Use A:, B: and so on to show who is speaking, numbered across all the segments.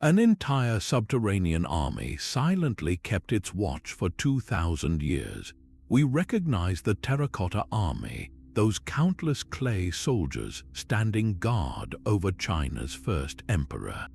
A: An entire subterranean army silently kept its watch for 2,000 years. We recognize the Terracotta Army, those countless clay soldiers standing guard over China's first emperor.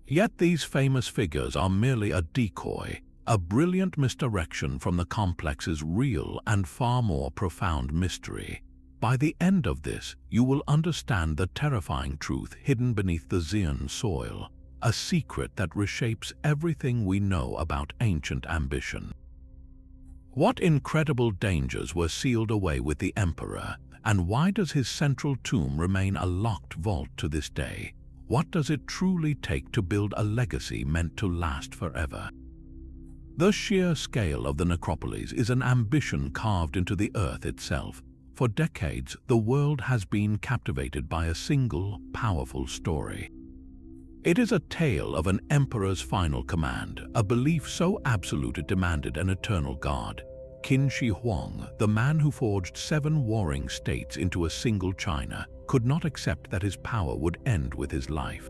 A: Yet these famous figures are merely a decoy, a brilliant misdirection from the complex's real and far more profound mystery. By the end of this, you will understand the terrifying truth hidden beneath the Xian soil, a secret that reshapes everything we know about ancient ambition. What incredible dangers were sealed away with the emperor, and why does his central tomb remain a locked vault to this day? What does it truly take to build a legacy meant to last forever? The sheer scale of the necropolis is an ambition carved into the earth itself. For decades, the world has been captivated by a single, powerful story. It is a tale of an emperor's final command, a belief so absolute it demanded an eternal guard. Qin Shi Huang, the man who forged 7 warring states into a single China, could not accept that his power would end with his life.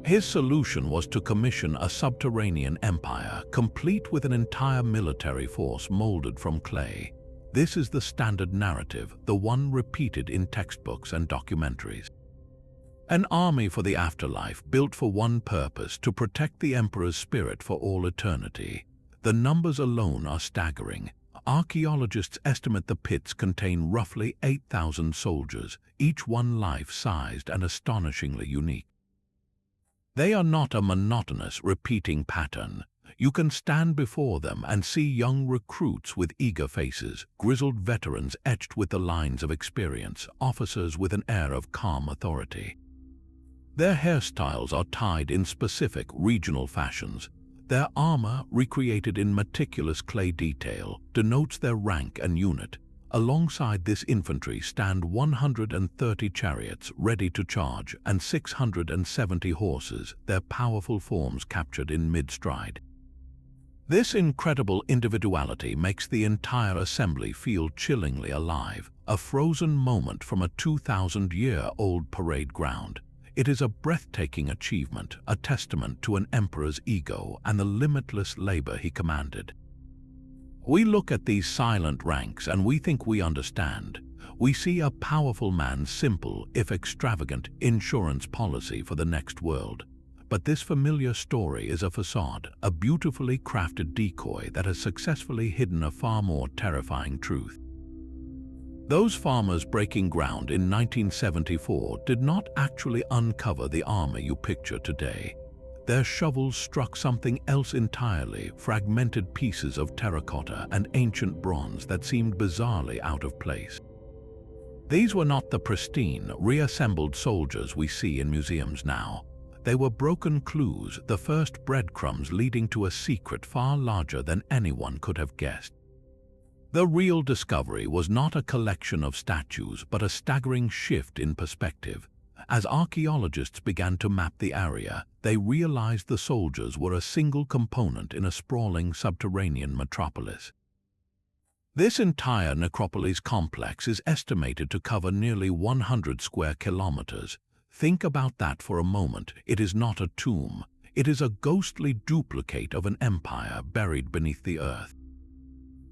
A: His solution was to commission a subterranean empire, complete with an entire military force molded from clay. This is the standard narrative, the one repeated in textbooks and documentaries. An army for the afterlife, built for one purpose: to protect the emperor's spirit for all eternity. The numbers alone are staggering. Archaeologists estimate the pits contain roughly 8,000 soldiers, each one life-sized and astonishingly unique. They are not a monotonous, repeating pattern. You can stand before them and see young recruits with eager faces, grizzled veterans etched with the lines of experience, officers with an air of calm authority. Their hairstyles are tied in specific regional fashions. Their armor, recreated in meticulous clay detail, denotes their rank and unit. Alongside this infantry stand 130 chariots ready to charge and 670 horses, their powerful forms captured in mid-stride. This incredible individuality makes the entire assembly feel chillingly alive, a frozen moment from a 2,000-year-old parade ground. It is a breathtaking achievement, a testament to an emperor's ego and the limitless labor he commanded. We look at these silent ranks and we think we understand. We see a powerful man's simple, if extravagant, insurance policy for the next world. But this familiar story is a facade, a beautifully crafted decoy that has successfully hidden a far more terrifying truth. Those farmers breaking ground in 1974 did not actually uncover the armor you picture today. Their shovels struck something else entirely: fragmented pieces of terracotta and ancient bronze that seemed bizarrely out of place. These were not the pristine, reassembled soldiers we see in museums now. They were broken clues, the first breadcrumbs leading to a secret far larger than anyone could have guessed. The real discovery was not a collection of statues, but a staggering shift in perspective. As archaeologists began to map the area, they realized the soldiers were a single component in a sprawling subterranean metropolis. This entire necropolis complex is estimated to cover nearly 100 square kilometers. Think about that for a moment. It is not a tomb. It is a ghostly duplicate of an empire buried beneath the earth.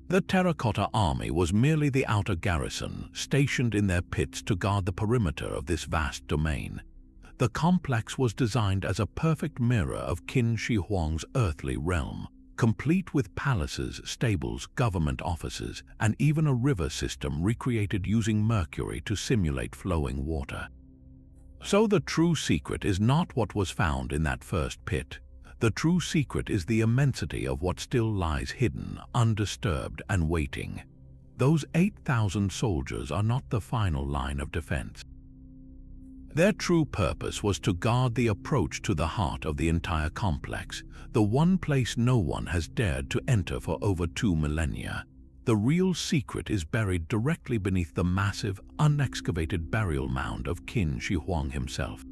A: The Terracotta Army was merely the outer garrison, stationed in their pits to guard the perimeter of this vast domain. The complex was designed as a perfect mirror of Qin Shi Huang's earthly realm, complete with palaces, stables, government offices, and even a river system recreated using mercury to simulate flowing water. So the true secret is not what was found in that first pit. The true secret is the immensity of what still lies hidden, undisturbed, and waiting. Those 8,000 soldiers are not the final line of defense. Their true purpose was to guard the approach to the heart of the entire complex, the one place no one has dared to enter for over 2 millennia. The real secret is buried directly beneath the massive, unexcavated burial mound of Qin Shi Huang himself.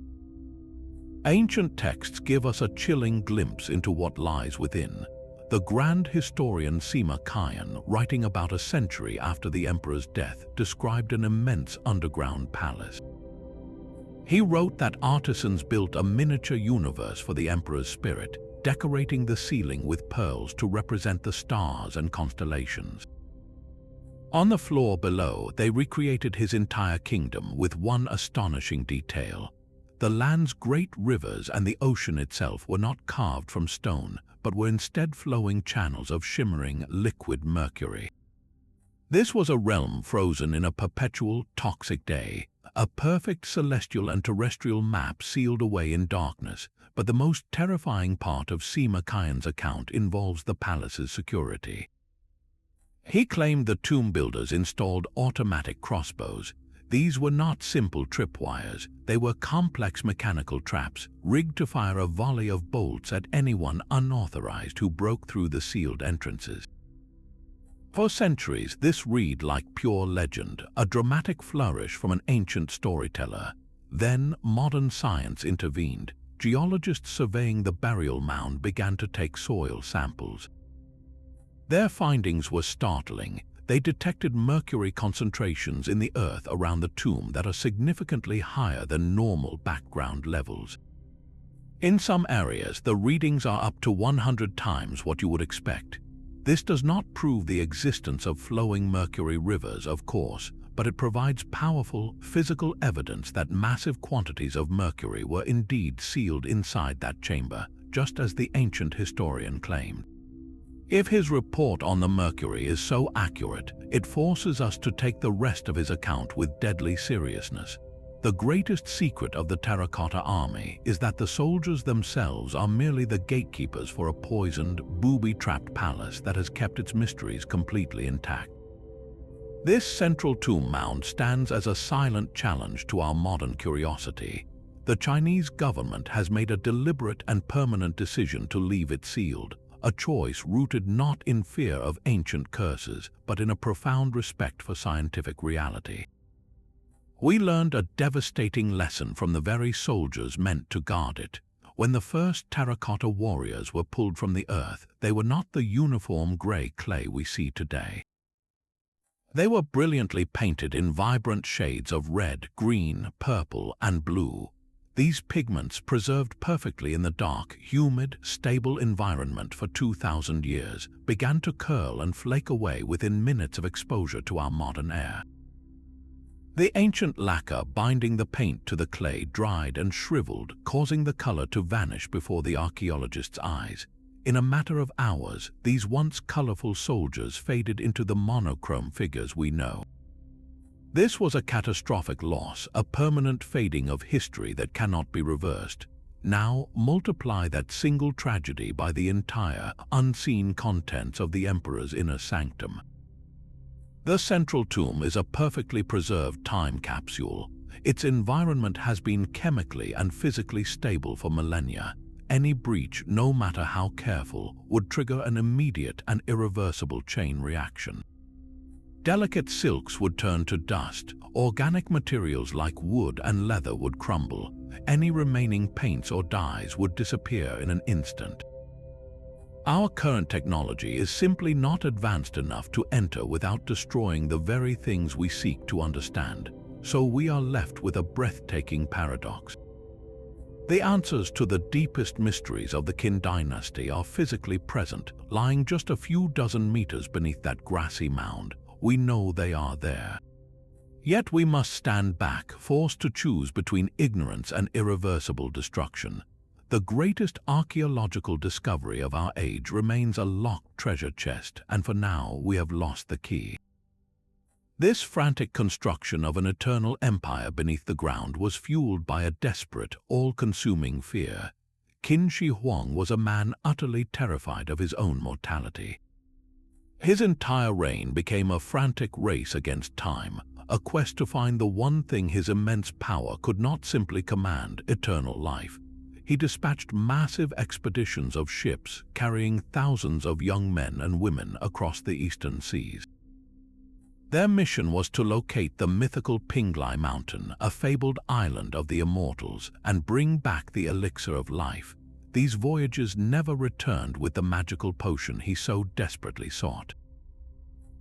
A: Ancient texts give us a chilling glimpse into what lies within. The grand historian Sima Qian, writing about a century after the emperor's death, described an immense underground palace. He wrote that artisans built a miniature universe for the emperor's spirit, decorating the ceiling with pearls to represent the stars and constellations. On the floor below, they recreated his entire kingdom with one astonishing detail. The land's great rivers and the ocean itself were not carved from stone, but were instead flowing channels of shimmering liquid mercury. This was a realm frozen in a perpetual, toxic day, a perfect celestial and terrestrial map sealed away in darkness. But the most terrifying part of Sima Qian's account involves the palace's security. He claimed the tomb builders installed automatic crossbows. These were not simple tripwires, they were complex mechanical traps, rigged to fire a volley of bolts at anyone unauthorized who broke through the sealed entrances. For centuries, this read like pure legend, a dramatic flourish from an ancient storyteller. Then modern science intervened. Geologists surveying the burial mound began to take soil samples. Their findings were startling. They detected mercury concentrations in the earth around the tomb that are significantly higher than normal background levels. In some areas, the readings are up to 100 times what you would expect. This does not prove the existence of flowing mercury rivers, of course, but it provides powerful, physical evidence that massive quantities of mercury were indeed sealed inside that chamber, just as the ancient historian claimed. If his report on the mercury is so accurate, it forces us to take the rest of his account with deadly seriousness. The greatest secret of the Terracotta Army is that the soldiers themselves are merely the gatekeepers for a poisoned, booby-trapped palace that has kept its mysteries completely intact. This central tomb mound stands as a silent challenge to our modern curiosity. The Chinese government has made a deliberate and permanent decision to leave it sealed, a choice rooted not in fear of ancient curses, but in a profound respect for scientific reality. We learned a devastating lesson from the very soldiers meant to guard it. When the first terracotta warriors were pulled from the earth, they were not the uniform gray clay we see today. They were brilliantly painted in vibrant shades of red, green, purple, and blue. These pigments, preserved perfectly in the dark, humid, stable environment for 2,000 years, began to curl and flake away within minutes of exposure to our modern air. The ancient lacquer binding the paint to the clay dried and shriveled, causing the color to vanish before the archaeologist's eyes. In a matter of hours, these once colorful soldiers faded into the monochrome figures we know. This was a catastrophic loss, a permanent fading of history that cannot be reversed. Now, multiply that single tragedy by the entire, unseen contents of the emperor's inner sanctum. The central tomb is a perfectly preserved time capsule. Its environment has been chemically and physically stable for millennia. Any breach, no matter how careful, would trigger an immediate and irreversible chain reaction. Delicate silks would turn to dust, organic materials like wood and leather would crumble, any remaining paints or dyes would disappear in an instant. Our current technology is simply not advanced enough to enter without destroying the very things we seek to understand, so we are left with a breathtaking paradox. The answers to the deepest mysteries of the Qin dynasty are physically present, lying just a few dozen meters beneath that grassy mound. We know they are there. Yet we must stand back, forced to choose between ignorance and irreversible destruction. The greatest archaeological discovery of our age remains a locked treasure chest, and for now we have lost the key. This frantic construction of an eternal empire beneath the ground was fueled by a desperate, all-consuming fear. Qin Shi Huang was a man utterly terrified of his own mortality. His entire reign became a frantic race against time, a quest to find the one thing his immense power could not simply command: eternal life. He dispatched massive expeditions of ships carrying thousands of young men and women across the eastern seas. Their mission was to locate the mythical Pinglai Mountain, a fabled island of the immortals, and bring back the elixir of life. These voyages never returned with the magical potion he so desperately sought.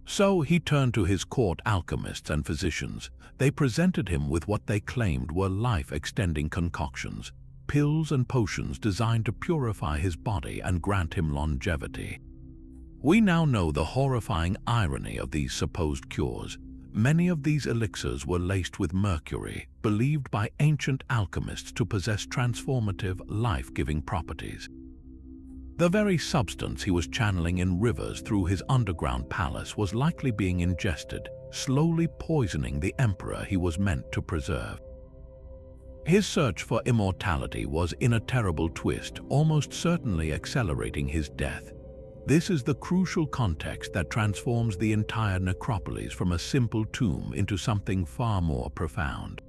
A: So he turned to his court alchemists and physicians. They presented him with what they claimed were life-extending concoctions, pills and potions designed to purify his body and grant him longevity. We now know the horrifying irony of these supposed cures. Many of these elixirs were laced with mercury, believed by ancient alchemists to possess transformative, life-giving properties. The very substance he was channeling in rivers through his underground palace was likely being ingested, slowly poisoning the emperor he was meant to preserve. His search for immortality was in a terrible twist, almost certainly accelerating his death. This is the crucial context that transforms the entire necropolis from a simple tomb into something far more profound.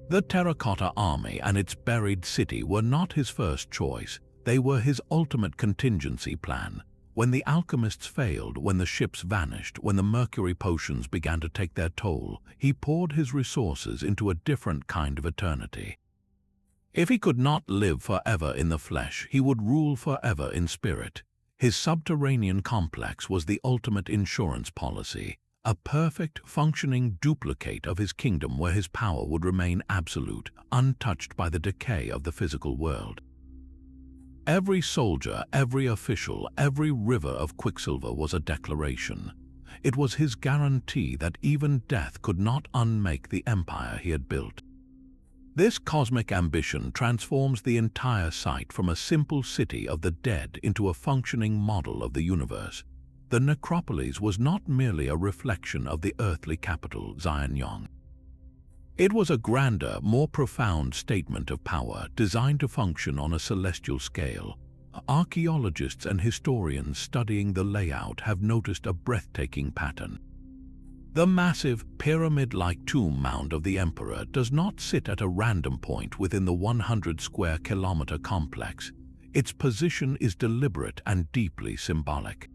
A: The Terracotta Army and its buried city were not his first choice. They were his ultimate contingency plan. When the alchemists failed, when the ships vanished, when the mercury potions began to take their toll, he poured his resources into a different kind of eternity. If he could not live forever in the flesh, he would rule forever in spirit. His subterranean complex was the ultimate insurance policy, a perfect, functioning duplicate of his kingdom where his power would remain absolute, untouched by the decay of the physical world. Every soldier, every official, every river of quicksilver was a declaration. It was his guarantee that even death could not unmake the empire he had built. This cosmic ambition transforms the entire site from a simple city of the dead into a functioning model of the universe. The necropolis was not merely a reflection of the earthly capital, Xianyang. It was a grander, more profound statement of power designed to function on a celestial scale. Archaeologists and historians studying the layout have noticed a breathtaking pattern. The massive, pyramid-like tomb mound of the emperor does not sit at a random point within the 100-square-kilometer complex. Its position is deliberate and deeply symbolic.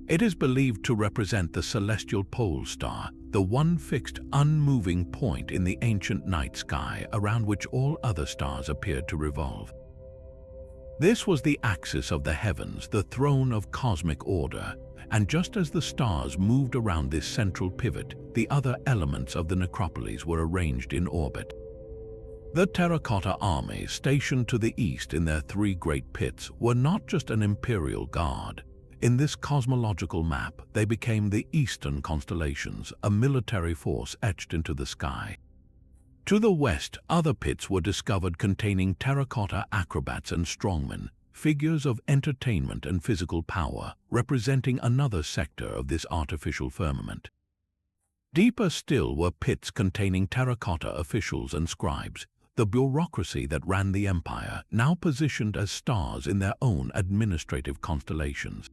A: It is believed to represent the celestial pole star, the one fixed, unmoving point in the ancient night sky around which all other stars appeared to revolve. This was the axis of the heavens, the throne of cosmic order, and just as the stars moved around this central pivot, the other elements of the necropolis were arranged in orbit. The Terracotta Army, stationed to the east in their three great pits, were not just an imperial guard. In this cosmological map, they became the eastern constellations, a military force etched into the sky. To the west, other pits were discovered containing terracotta acrobats and strongmen, figures of entertainment and physical power, representing another sector of this artificial firmament. Deeper still were pits containing terracotta officials and scribes, the bureaucracy that ran the empire, now positioned as stars in their own administrative constellations.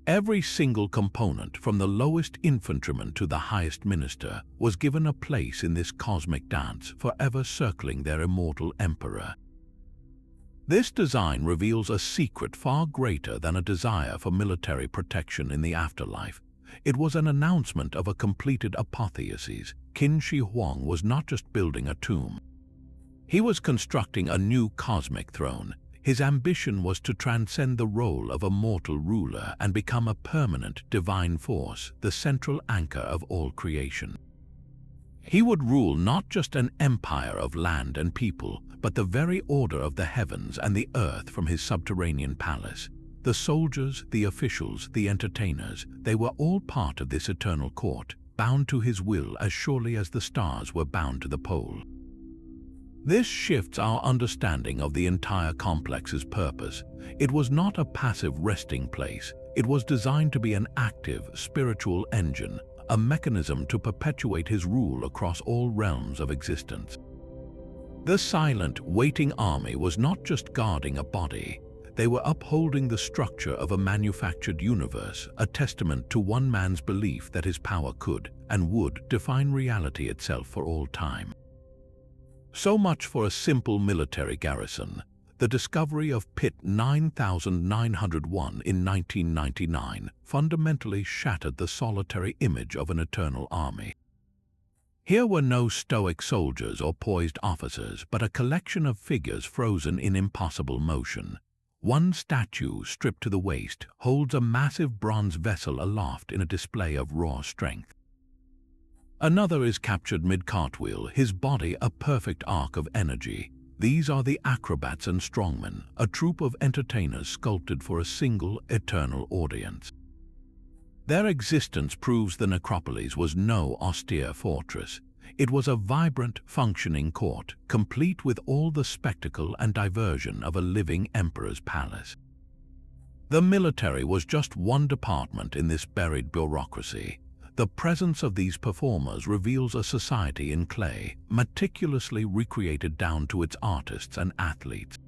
A: Every single component, from the lowest infantryman to the highest minister, was given a place in this cosmic dance, forever circling their immortal emperor. This design reveals a secret far greater than a desire for military protection in the afterlife. It was an announcement of a completed apotheosis. Qin Shi Huang was not just building a tomb. He was constructing a new cosmic throne. His ambition was to transcend the role of a mortal ruler and become a permanent divine force, the central anchor of all creation. He would rule not just an empire of land and people, but the very order of the heavens and the earth from his subterranean palace. The soldiers, the officials, the entertainers, they were all part of this eternal court, bound to his will as surely as the stars were bound to the pole. This shifts our understanding of the entire complex's purpose. It was not a passive resting place. It was designed to be an active, spiritual engine, a mechanism to perpetuate his rule across all realms of existence. The silent, waiting army was not just guarding a body. They were upholding the structure of a manufactured universe, a testament to one man's belief that his power could and would define reality itself for all time. So much for a simple military garrison. The discovery of Pit 9901 in 1999 fundamentally shattered the solitary image of an eternal army. Here were no stoic soldiers or poised officers, but a collection of figures frozen in impossible motion. One statue, stripped to the waist, holds a massive bronze vessel aloft in a display of raw strength. Another is captured mid-cartwheel, his body a perfect arc of energy. These are the acrobats and strongmen, a troupe of entertainers sculpted for a single, eternal audience. Their existence proves the necropolis was no austere fortress. It was a vibrant, functioning court, complete with all the spectacle and diversion of a living emperor's palace. The military was just one department in this buried bureaucracy. The presence of these performers reveals a society in clay, meticulously recreated down to its artists and athletes.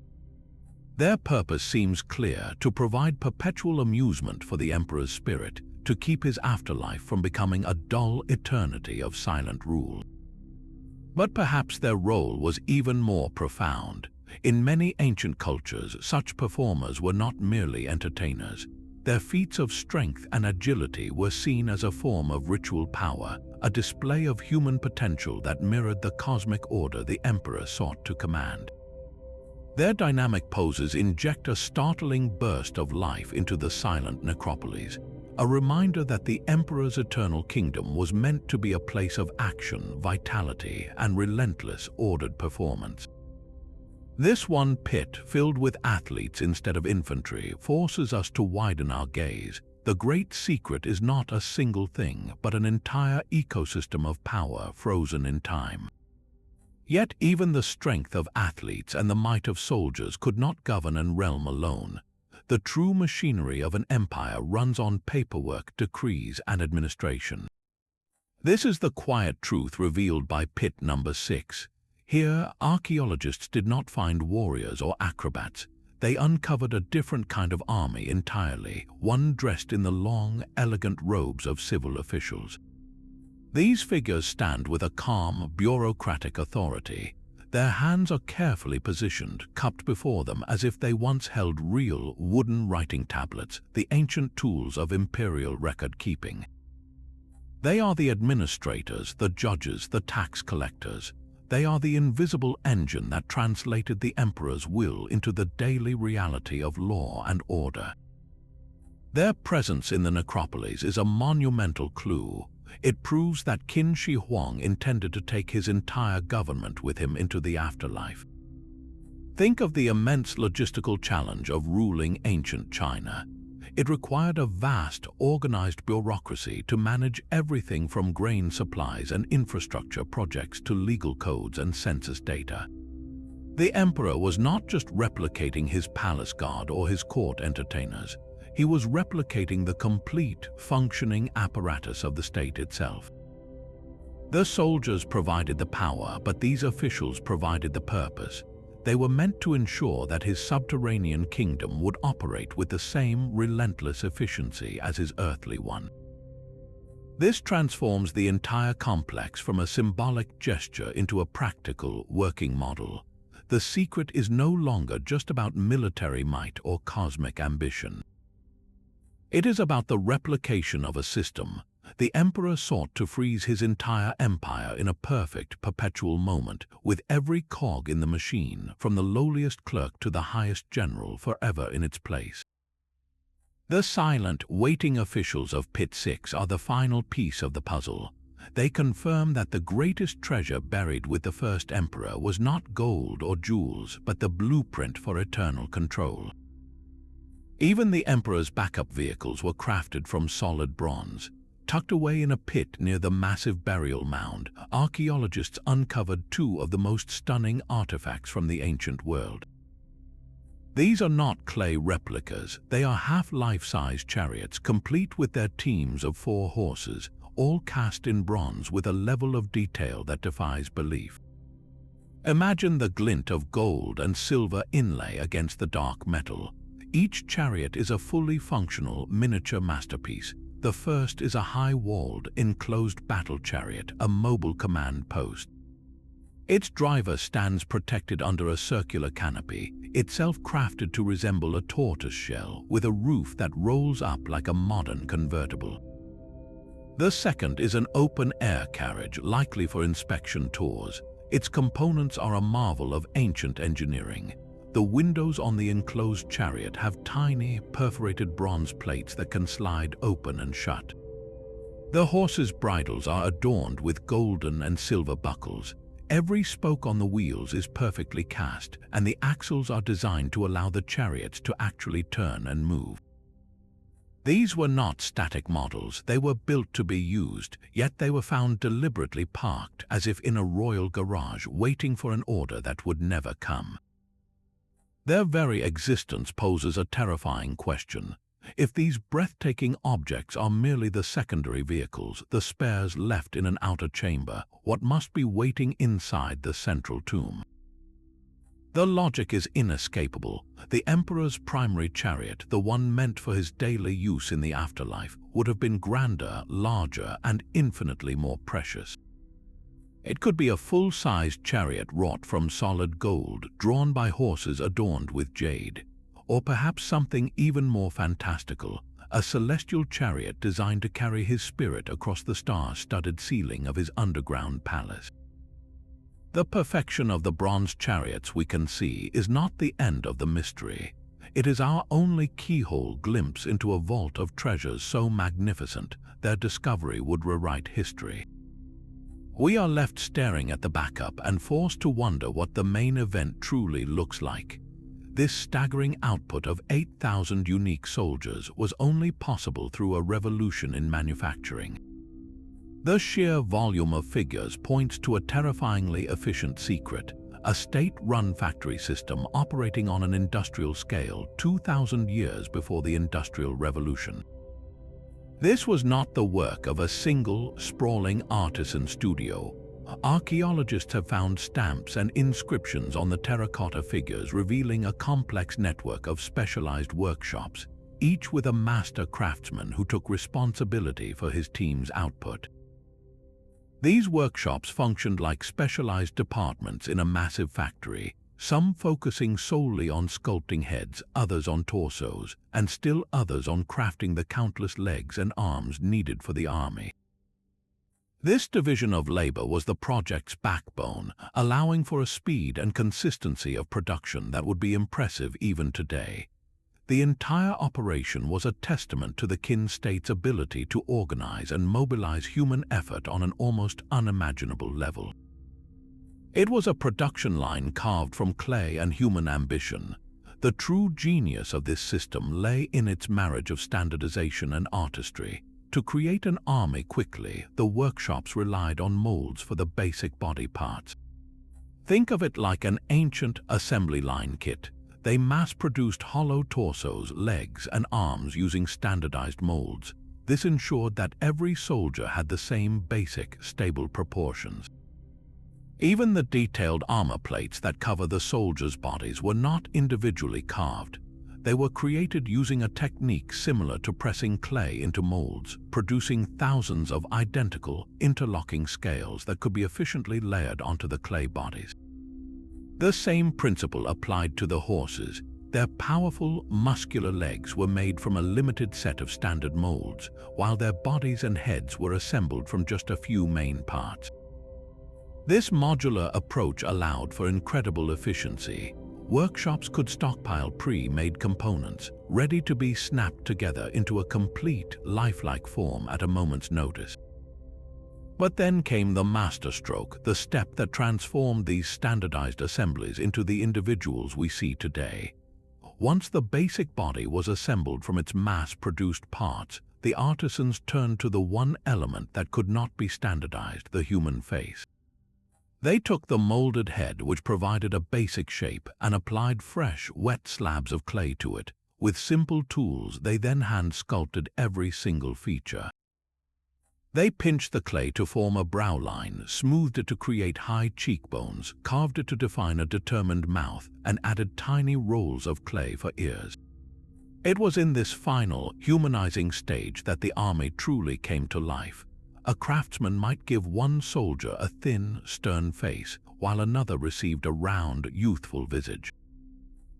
A: Their purpose seems clear: to provide perpetual amusement for the emperor's spirit, to keep his afterlife from becoming a dull eternity of silent rule. But perhaps their role was even more profound. In many ancient cultures, such performers were not merely entertainers. Their feats of strength and agility were seen as a form of ritual power, a display of human potential that mirrored the cosmic order the emperor sought to command. Their dynamic poses inject a startling burst of life into the silent necropolis, a reminder that the emperor's eternal kingdom was meant to be a place of action, vitality, and relentless, ordered performance. This one pit, filled with athletes instead of infantry, forces us to widen our gaze. The great secret is not a single thing, but an entire ecosystem of power frozen in time. Yet even the strength of athletes and the might of soldiers could not govern a realm alone. The true machinery of an empire runs on paperwork, decrees, and administration. This is the quiet truth revealed by pit number 6. Here, archaeologists did not find warriors or acrobats. They uncovered a different kind of army entirely, one dressed in the long, elegant robes of civil officials. These figures stand with a calm, bureaucratic authority. Their hands are carefully positioned, cupped before them as if they once held real wooden writing tablets, the ancient tools of imperial record-keeping. They are the administrators, the judges, the tax collectors. They are the invisible engine that translated the emperor's will into the daily reality of law and order. Their presence in the necropolis is a monumental clue. It proves that Qin Shi Huang intended to take his entire government with him into the afterlife. Think of the immense logistical challenge of ruling ancient China. It required a vast, organized bureaucracy to manage everything from grain supplies and infrastructure projects to legal codes and census data. The emperor was not just replicating his palace guard or his court entertainers. He was replicating the complete, functioning apparatus of the state itself. The soldiers provided the power, but these officials provided the purpose. They were meant to ensure that his subterranean kingdom would operate with the same relentless efficiency as his earthly one. This transforms the entire complex from a symbolic gesture into a practical, working model. The secret is no longer just about military might or cosmic ambition. It is about the replication of a system. The emperor sought to freeze his entire empire in a perfect, perpetual moment, with every cog in the machine, from the lowliest clerk to the highest general, forever in its place. The silent, waiting officials of Pit 6 are the final piece of the puzzle. They confirm that the greatest treasure buried with the first emperor was not gold or jewels, but the blueprint for eternal control. Even the emperor's backup vehicles were crafted from solid bronze. Tucked away in a pit near the massive burial mound, archaeologists uncovered two of the most stunning artifacts from the ancient world. These are not clay replicas. They are half-life-size chariots, complete with their teams of 4 horses, all cast in bronze with a level of detail that defies belief. Imagine the glint of gold and silver inlay against the dark metal. Each chariot is a fully functional miniature masterpiece. The first is a high-walled, enclosed battle chariot, a mobile command post. Its driver stands protected under a circular canopy, itself crafted to resemble a tortoise shell, with a roof that rolls up like a modern convertible. The second is an open-air carriage, likely for inspection tours. Its components are a marvel of ancient engineering. the windows on the enclosed chariot have tiny, perforated bronze plates that can slide open and shut. The horses' bridles are adorned with golden and silver buckles. Every spoke on the wheels is perfectly cast, and the axles are designed to allow the chariots to actually turn and move. These were not static models, they were built to be used, yet they were found deliberately parked as if in a royal garage waiting for an order that would never come. Their very existence poses a terrifying question. If these breathtaking objects are merely the secondary vehicles, the spares left in an outer chamber, what must be waiting inside the central tomb? The logic is inescapable. The emperor's primary chariot, the one meant for his daily use in the afterlife, would have been grander, larger, and infinitely more precious. It could be a full-sized chariot wrought from solid gold, drawn by horses adorned with jade. Or perhaps something even more fantastical, a celestial chariot designed to carry his spirit across the star-studded ceiling of his underground palace. The perfection of the bronze chariots we can see is not the end of the mystery. It is our only keyhole glimpse into a vault of treasures so magnificent their discovery would rewrite history. We are left staring at the backup and forced to wonder what the main event truly looks like. This staggering output of 8,000 unique soldiers was only possible through a revolution in manufacturing. The sheer volume of figures points to a terrifyingly efficient secret, a state-run factory system operating on an industrial scale 2,000 years before the Industrial Revolution. This was not the work of a single, sprawling artisan studio. Archaeologists have found stamps and inscriptions on the terracotta figures revealing a complex network of specialized workshops, each with a master craftsman who took responsibility for his team's output. These workshops functioned like specialized departments in a massive factory, some focusing solely on sculpting heads, others on torsos, and still others on crafting the countless legs and arms needed for the army. This division of labor was the project's backbone, allowing for a speed and consistency of production that would be impressive even today. The entire operation was a testament to the Qin state's ability to organize and mobilize human effort on an almost unimaginable level. It was a production line carved from clay and human ambition. The true genius of this system lay in its marriage of standardization and artistry. To create an army quickly, the workshops relied on molds for the basic body parts. Think of it like an ancient assembly line kit. They mass-produced hollow torsos, legs, and arms using standardized molds. This ensured that every soldier had the same basic, stable proportions. Even the detailed armor plates that cover the soldiers' bodies were not individually carved. They were created using a technique similar to pressing clay into molds, producing thousands of identical, interlocking scales that could be efficiently layered onto the clay bodies. The same principle applied to the horses. Their powerful, muscular legs were made from a limited set of standard molds, while their bodies and heads were assembled from just a few main parts. This modular approach allowed for incredible efficiency. Workshops could stockpile pre-made components, ready to be snapped together into a complete, lifelike form at a moment's notice. But then came the masterstroke, the step that transformed these standardized assemblies into the individuals we see today. Once the basic body was assembled from its mass-produced parts, the artisans turned to the one element that could not be standardized, the human face. They took the molded head, which provided a basic shape, and applied fresh, wet slabs of clay to it. With simple tools, they then hand-sculpted every single feature. They pinched the clay to form a brow line, smoothed it to create high cheekbones, carved it to define a determined mouth, and added tiny rolls of clay for ears. It was in this final, humanizing stage that the army truly came to life. A craftsman might give one soldier a thin, stern face, while another received a round, youthful visage.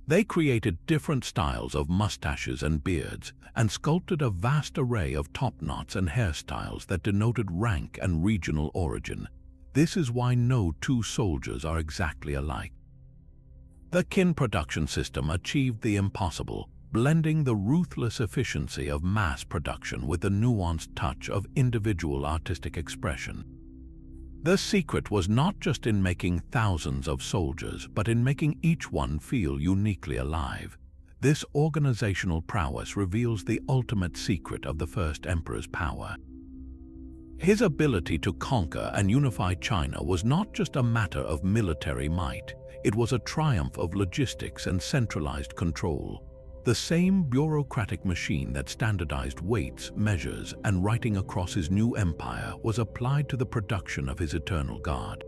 A: They created different styles of mustaches and beards, and sculpted a vast array of top knots and hairstyles that denoted rank and regional origin. This is why no two soldiers are exactly alike. The Qin production system achieved the impossible, blending the ruthless efficiency of mass production with the nuanced touch of individual artistic expression. The secret was not just in making thousands of soldiers, but in making each one feel uniquely alive. This organizational prowess reveals the ultimate secret of the first emperor's power. His ability to conquer and unify China was not just a matter of military might, it was a triumph of logistics and centralized control. The same bureaucratic machine that standardized weights, measures, and writing across his new empire was applied to the production of his eternal guard.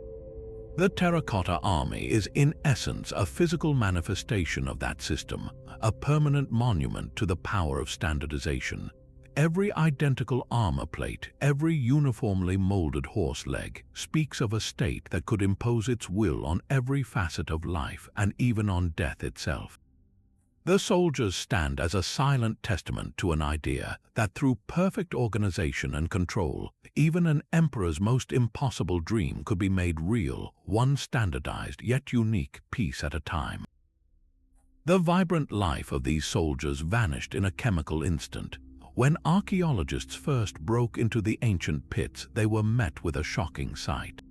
A: The Terracotta Army is in essence a physical manifestation of that system, a permanent monument to the power of standardization. Every identical armor plate, every uniformly molded horse leg, speaks of a state that could impose its will on every facet of life and even on death itself. The soldiers stand as a silent testament to an idea that through perfect organization and control, even an emperor's most impossible dream could be made real, one standardized yet unique piece at a time. The vibrant life of these soldiers vanished in a chemical instant. When archaeologists first broke into the ancient pits, they were met with a shocking sight.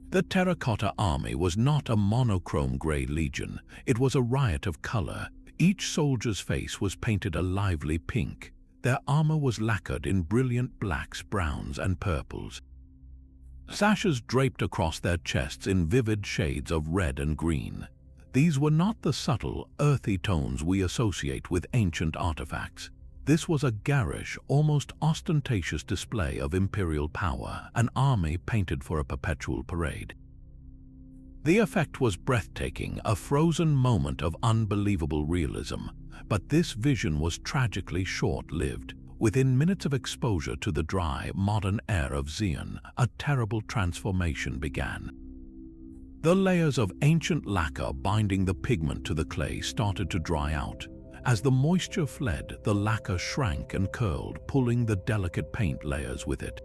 A: The Terracotta Army was not a monochrome gray legion, it was a riot of color. Each soldier's face was painted a lively pink. Their armor was lacquered in brilliant blacks, browns, and purples. Sashes draped across their chests in vivid shades of red and green. These were not the subtle, earthy tones we associate with ancient artifacts. This was a garish, almost ostentatious display of imperial power, an army painted for a perpetual parade. The effect was breathtaking, a frozen moment of unbelievable realism. But this vision was tragically short-lived. Within minutes of exposure to the dry, modern air of Xi'an, a terrible transformation began. The layers of ancient lacquer binding the pigment to the clay started to dry out. As the moisture fled, the lacquer shrank and curled, pulling the delicate paint layers with it.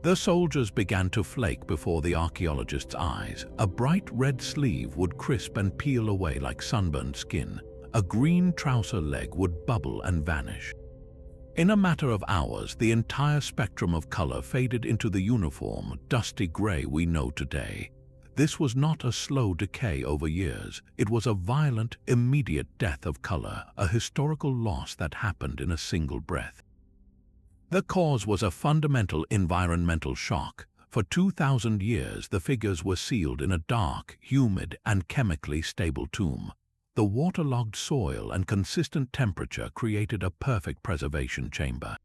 A: The soldiers began to flake before the archaeologists' eyes. A bright red sleeve would crisp and peel away like sunburned skin. A green trouser leg would bubble and vanish. In a matter of hours, the entire spectrum of color faded into the uniform, dusty gray we know today. This was not a slow decay over years. It was a violent, immediate death of color, a historical loss that happened in a single breath. The cause was a fundamental environmental shock. For 2,000 years, the figures were sealed in a dark, humid, and chemically stable tomb. The waterlogged soil and consistent temperature created a perfect preservation chamber.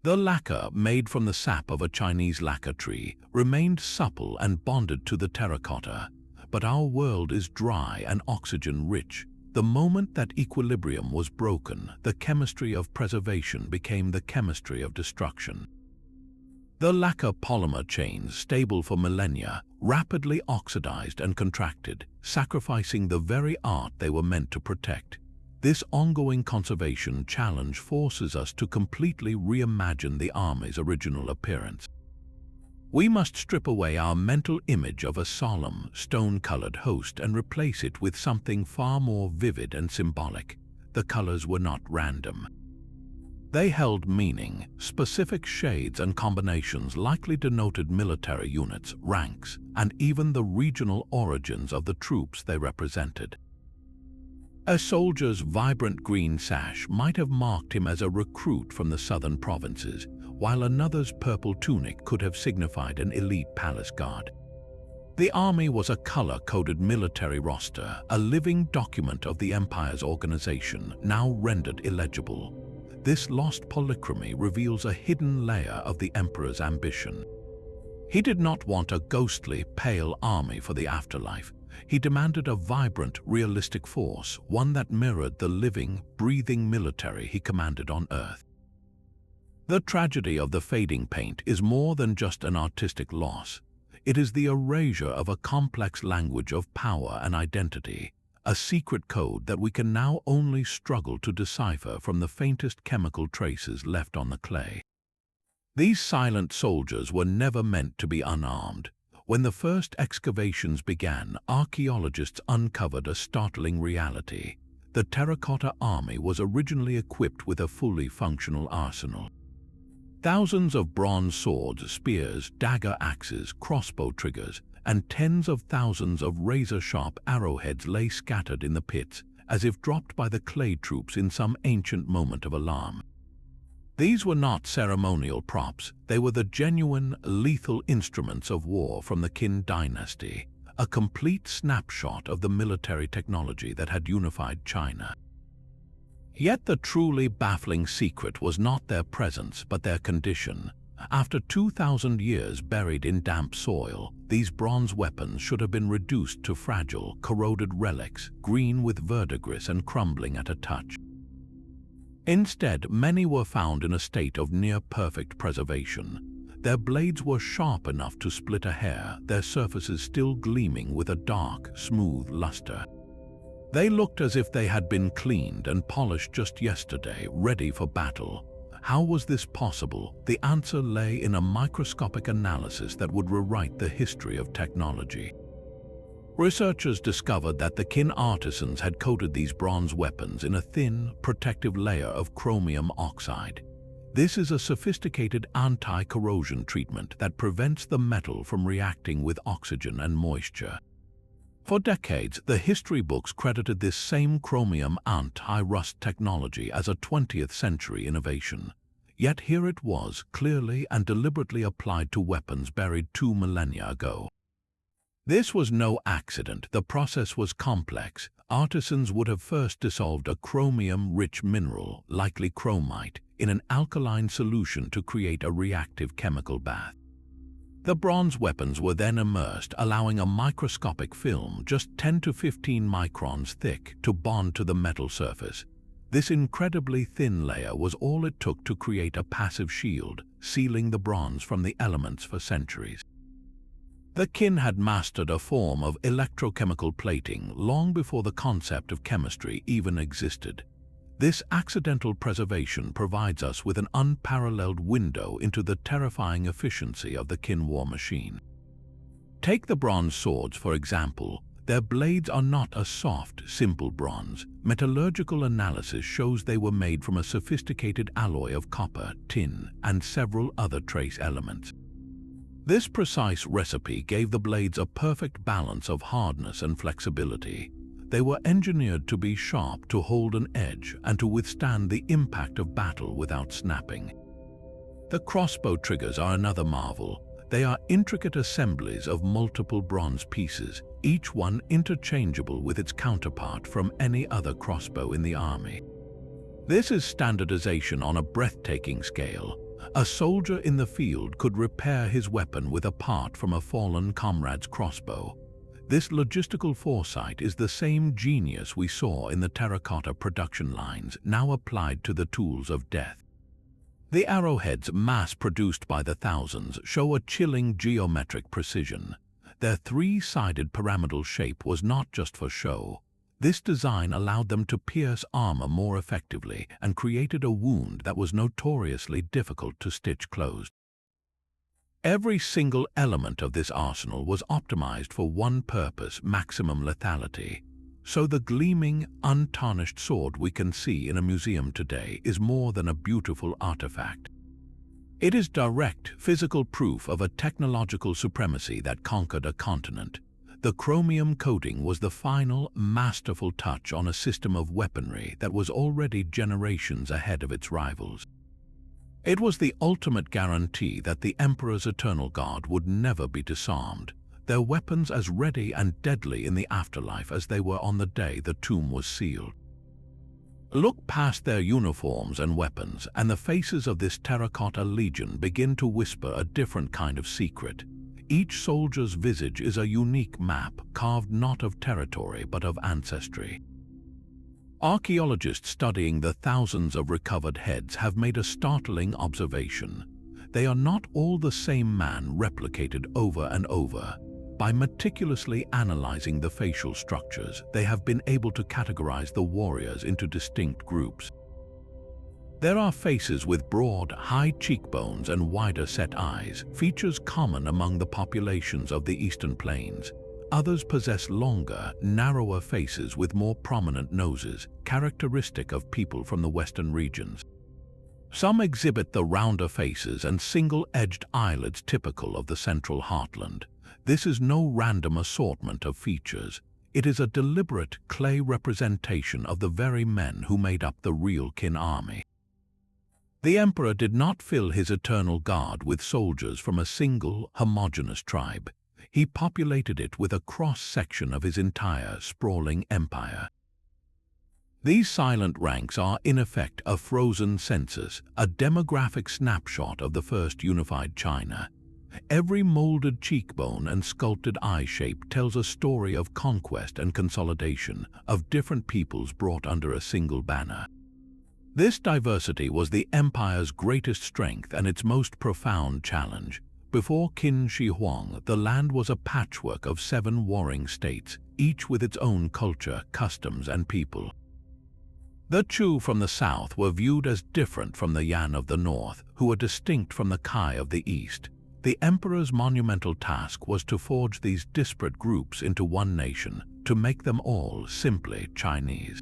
A: The lacquer, made from the sap of a Chinese lacquer tree, remained supple and bonded to the terracotta. But our world is dry and oxygen-rich. The moment that equilibrium was broken, the chemistry of preservation became the chemistry of destruction. The lacquer polymer chains, stable for millennia, rapidly oxidized and contracted, sacrificing the very art they were meant to protect. This ongoing conservation challenge forces us to completely reimagine the army's original appearance. We must strip away our mental image of a solemn, stone-colored host and replace it with something far more vivid and symbolic. The colors were not random. They held meaning. Specific shades and combinations likely denoted military units, ranks, and even the regional origins of the troops they represented. A soldier's vibrant green sash might have marked him as a recruit from the southern provinces, while another's purple tunic could have signified an elite palace guard. The army was a color-coded military roster, a living document of the empire's organization, now rendered illegible. This lost polychromy reveals a hidden layer of the emperor's ambition. He did not want a ghostly, pale army for the afterlife. He demanded a vibrant, realistic force, one that mirrored the living, breathing military he commanded on Earth. The tragedy of the fading paint is more than just an artistic loss. It is the erasure of a complex language of power and identity, a secret code that we can now only struggle to decipher from the faintest chemical traces left on the clay. These silent soldiers were never meant to be unarmed. When the first excavations began, archaeologists uncovered a startling reality. The Terracotta Army was originally equipped with a fully functional arsenal. Thousands of bronze swords, spears, dagger axes, crossbow triggers, and tens of thousands of razor-sharp arrowheads lay scattered in the pits, as if dropped by the clay troops in some ancient moment of alarm. These were not ceremonial props, they were the genuine, lethal instruments of war from the Qin dynasty, a complete snapshot of the military technology that had unified China. Yet the truly baffling secret was not their presence but their condition. After 2,000 years buried in damp soil, these bronze weapons should have been reduced to fragile, corroded relics, green with verdigris and crumbling at a touch. Instead, many were found in a state of near-perfect preservation. Their blades were sharp enough to split a hair, their surfaces still gleaming with a dark, smooth luster. They looked as if they had been cleaned and polished just yesterday, ready for battle. How was this possible? The answer lay in a microscopic analysis that would rewrite the history of technology. Researchers discovered that the Qin artisans had coated these bronze weapons in a thin, protective layer of chromium oxide. This is a sophisticated anti-corrosion treatment that prevents the metal from reacting with oxygen and moisture. For decades, the history books credited this same chromium anti-rust technology as a 20th century innovation. Yet here it was, clearly and deliberately applied to weapons buried 2 millennia ago. This was no accident. The process was complex. Artisans would have first dissolved a chromium-rich mineral, likely chromite, in an alkaline solution to create a reactive chemical bath. The bronze weapons were then immersed, allowing a microscopic film just 10 to 15 microns thick to bond to the metal surface. This incredibly thin layer was all it took to create a passive shield, sealing the bronze from the elements for centuries. The Qin had mastered a form of electrochemical plating long before the concept of chemistry even existed. This accidental preservation provides us with an unparalleled window into the terrifying efficiency of the Qin war machine. Take the bronze swords, for example. Their blades are not a soft, simple bronze. Metallurgical analysis shows they were made from a sophisticated alloy of copper, tin, and several other trace elements. This precise recipe gave the blades a perfect balance of hardness and flexibility. They were engineered to be sharp, to hold an edge, and to withstand the impact of battle without snapping. The crossbow triggers are another marvel. They are intricate assemblies of multiple bronze pieces, each one interchangeable with its counterpart from any other crossbow in the army. This is standardization on a breathtaking scale. A soldier in the field could repair his weapon with a part from a fallen comrade's crossbow. This logistical foresight is the same genius we saw in the terracotta production lines, now applied to the tools of death. The arrowheads, mass-produced by the thousands, show a chilling geometric precision. Their three-sided pyramidal shape was not just for show. This design allowed them to pierce armor more effectively and created a wound that was notoriously difficult to stitch closed. Every single element of this arsenal was optimized for one purpose: maximum lethality. So the gleaming, untarnished sword we can see in a museum today is more than a beautiful artifact. It is direct, physical proof of a technological supremacy that conquered a continent. The chromium coating was the final, masterful touch on a system of weaponry that was already generations ahead of its rivals. It was the ultimate guarantee that the Emperor's eternal guard would never be disarmed, their weapons as ready and deadly in the afterlife as they were on the day the tomb was sealed. Look past their uniforms and weapons, and the faces of this terracotta legion begin to whisper a different kind of secret. Each soldier's visage is a unique map, carved not of territory but of ancestry. Archaeologists studying the thousands of recovered heads have made a startling observation. They are not all the same man replicated over and over. By meticulously analyzing the facial structures, they have been able to categorize the warriors into distinct groups. There are faces with broad, high cheekbones and wider set eyes, features common among the populations of the Eastern Plains. Others possess longer, narrower faces with more prominent noses, characteristic of people from the Western regions. Some exhibit the rounder faces and single-edged eyelids typical of the central heartland. This is no random assortment of features. It is a deliberate clay representation of the very men who made up the real Qin army. The emperor did not fill his eternal guard with soldiers from a single, homogeneous tribe. He populated it with a cross-section of his entire sprawling empire. These silent ranks are, in effect, a frozen census, a demographic snapshot of the first unified China. Every molded cheekbone and sculpted eye shape tells a story of conquest and consolidation, of different peoples brought under a single banner. This diversity was the empire's greatest strength and its most profound challenge. Before Qin Shi Huang, the land was a patchwork of 7 warring states, each with its own culture, customs, and people. The Chu from the south were viewed as different from the Yan of the north, who were distinct from the Kai of the east. The emperor's monumental task was to forge these disparate groups into one nation, to make them all simply Chinese.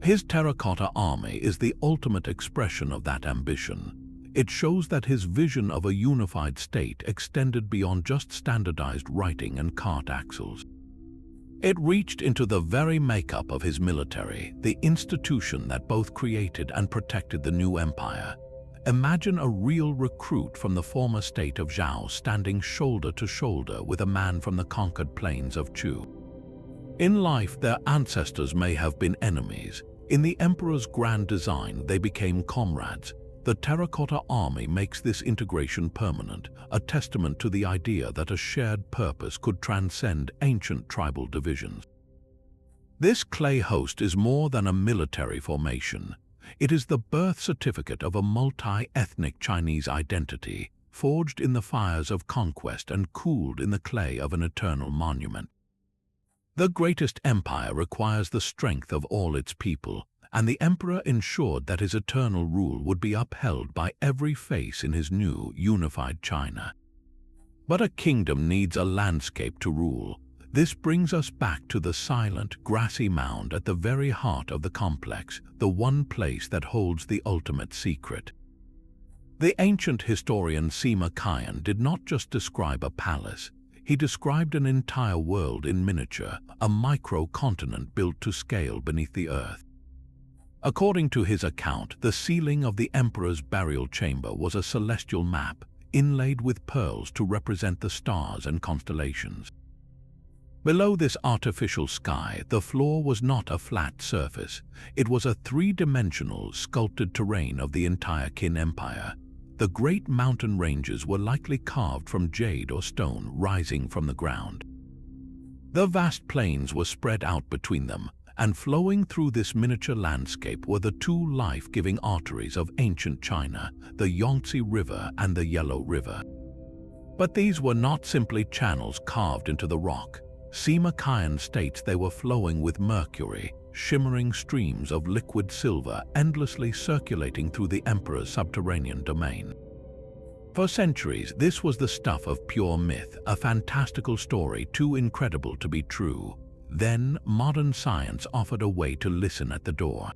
A: His Terracotta Army is the ultimate expression of that ambition. It shows that his vision of a unified state extended beyond just standardized writing and cart axles. It reached into the very makeup of his military, the institution that both created and protected the new empire. Imagine a real recruit from the former state of Zhao standing shoulder to shoulder with a man from the conquered plains of Chu. In life, their ancestors may have been enemies. In the emperor's grand design, they became comrades. The Terracotta Army makes this integration permanent, a testament to the idea that a shared purpose could transcend ancient tribal divisions. This clay host is more than a military formation. It is the birth certificate of a multi-ethnic Chinese identity, forged in the fires of conquest and cooled in the clay of an eternal monument. The greatest empire requires the strength of all its people, and the emperor ensured that his eternal rule would be upheld by every face in his new, unified China. But a kingdom needs a landscape to rule. This brings us back to the silent, grassy mound at the very heart of the complex, the one place that holds the ultimate secret. The ancient historian Sima Qian did not just describe a palace. He described an entire world in miniature, a micro-continent built to scale beneath the earth. According to his account, the ceiling of the emperor's burial chamber was a celestial map, inlaid with pearls to represent the stars and constellations. Below this artificial sky, the floor was not a flat surface. It was a three-dimensional, sculpted terrain of the entire Qin Empire. The great mountain ranges were likely carved from jade or stone rising from the ground. The vast plains were spread out between them, and flowing through this miniature landscape were the 2 life-giving arteries of ancient China, the Yangtze River and the Yellow River. But these were not simply channels carved into the rock. Sima Qian states they were flowing with mercury, shimmering streams of liquid silver endlessly circulating through the emperor's subterranean domain. For centuries, this was the stuff of pure myth, a fantastical story too incredible to be true. Then, modern science offered a way to listen at the door.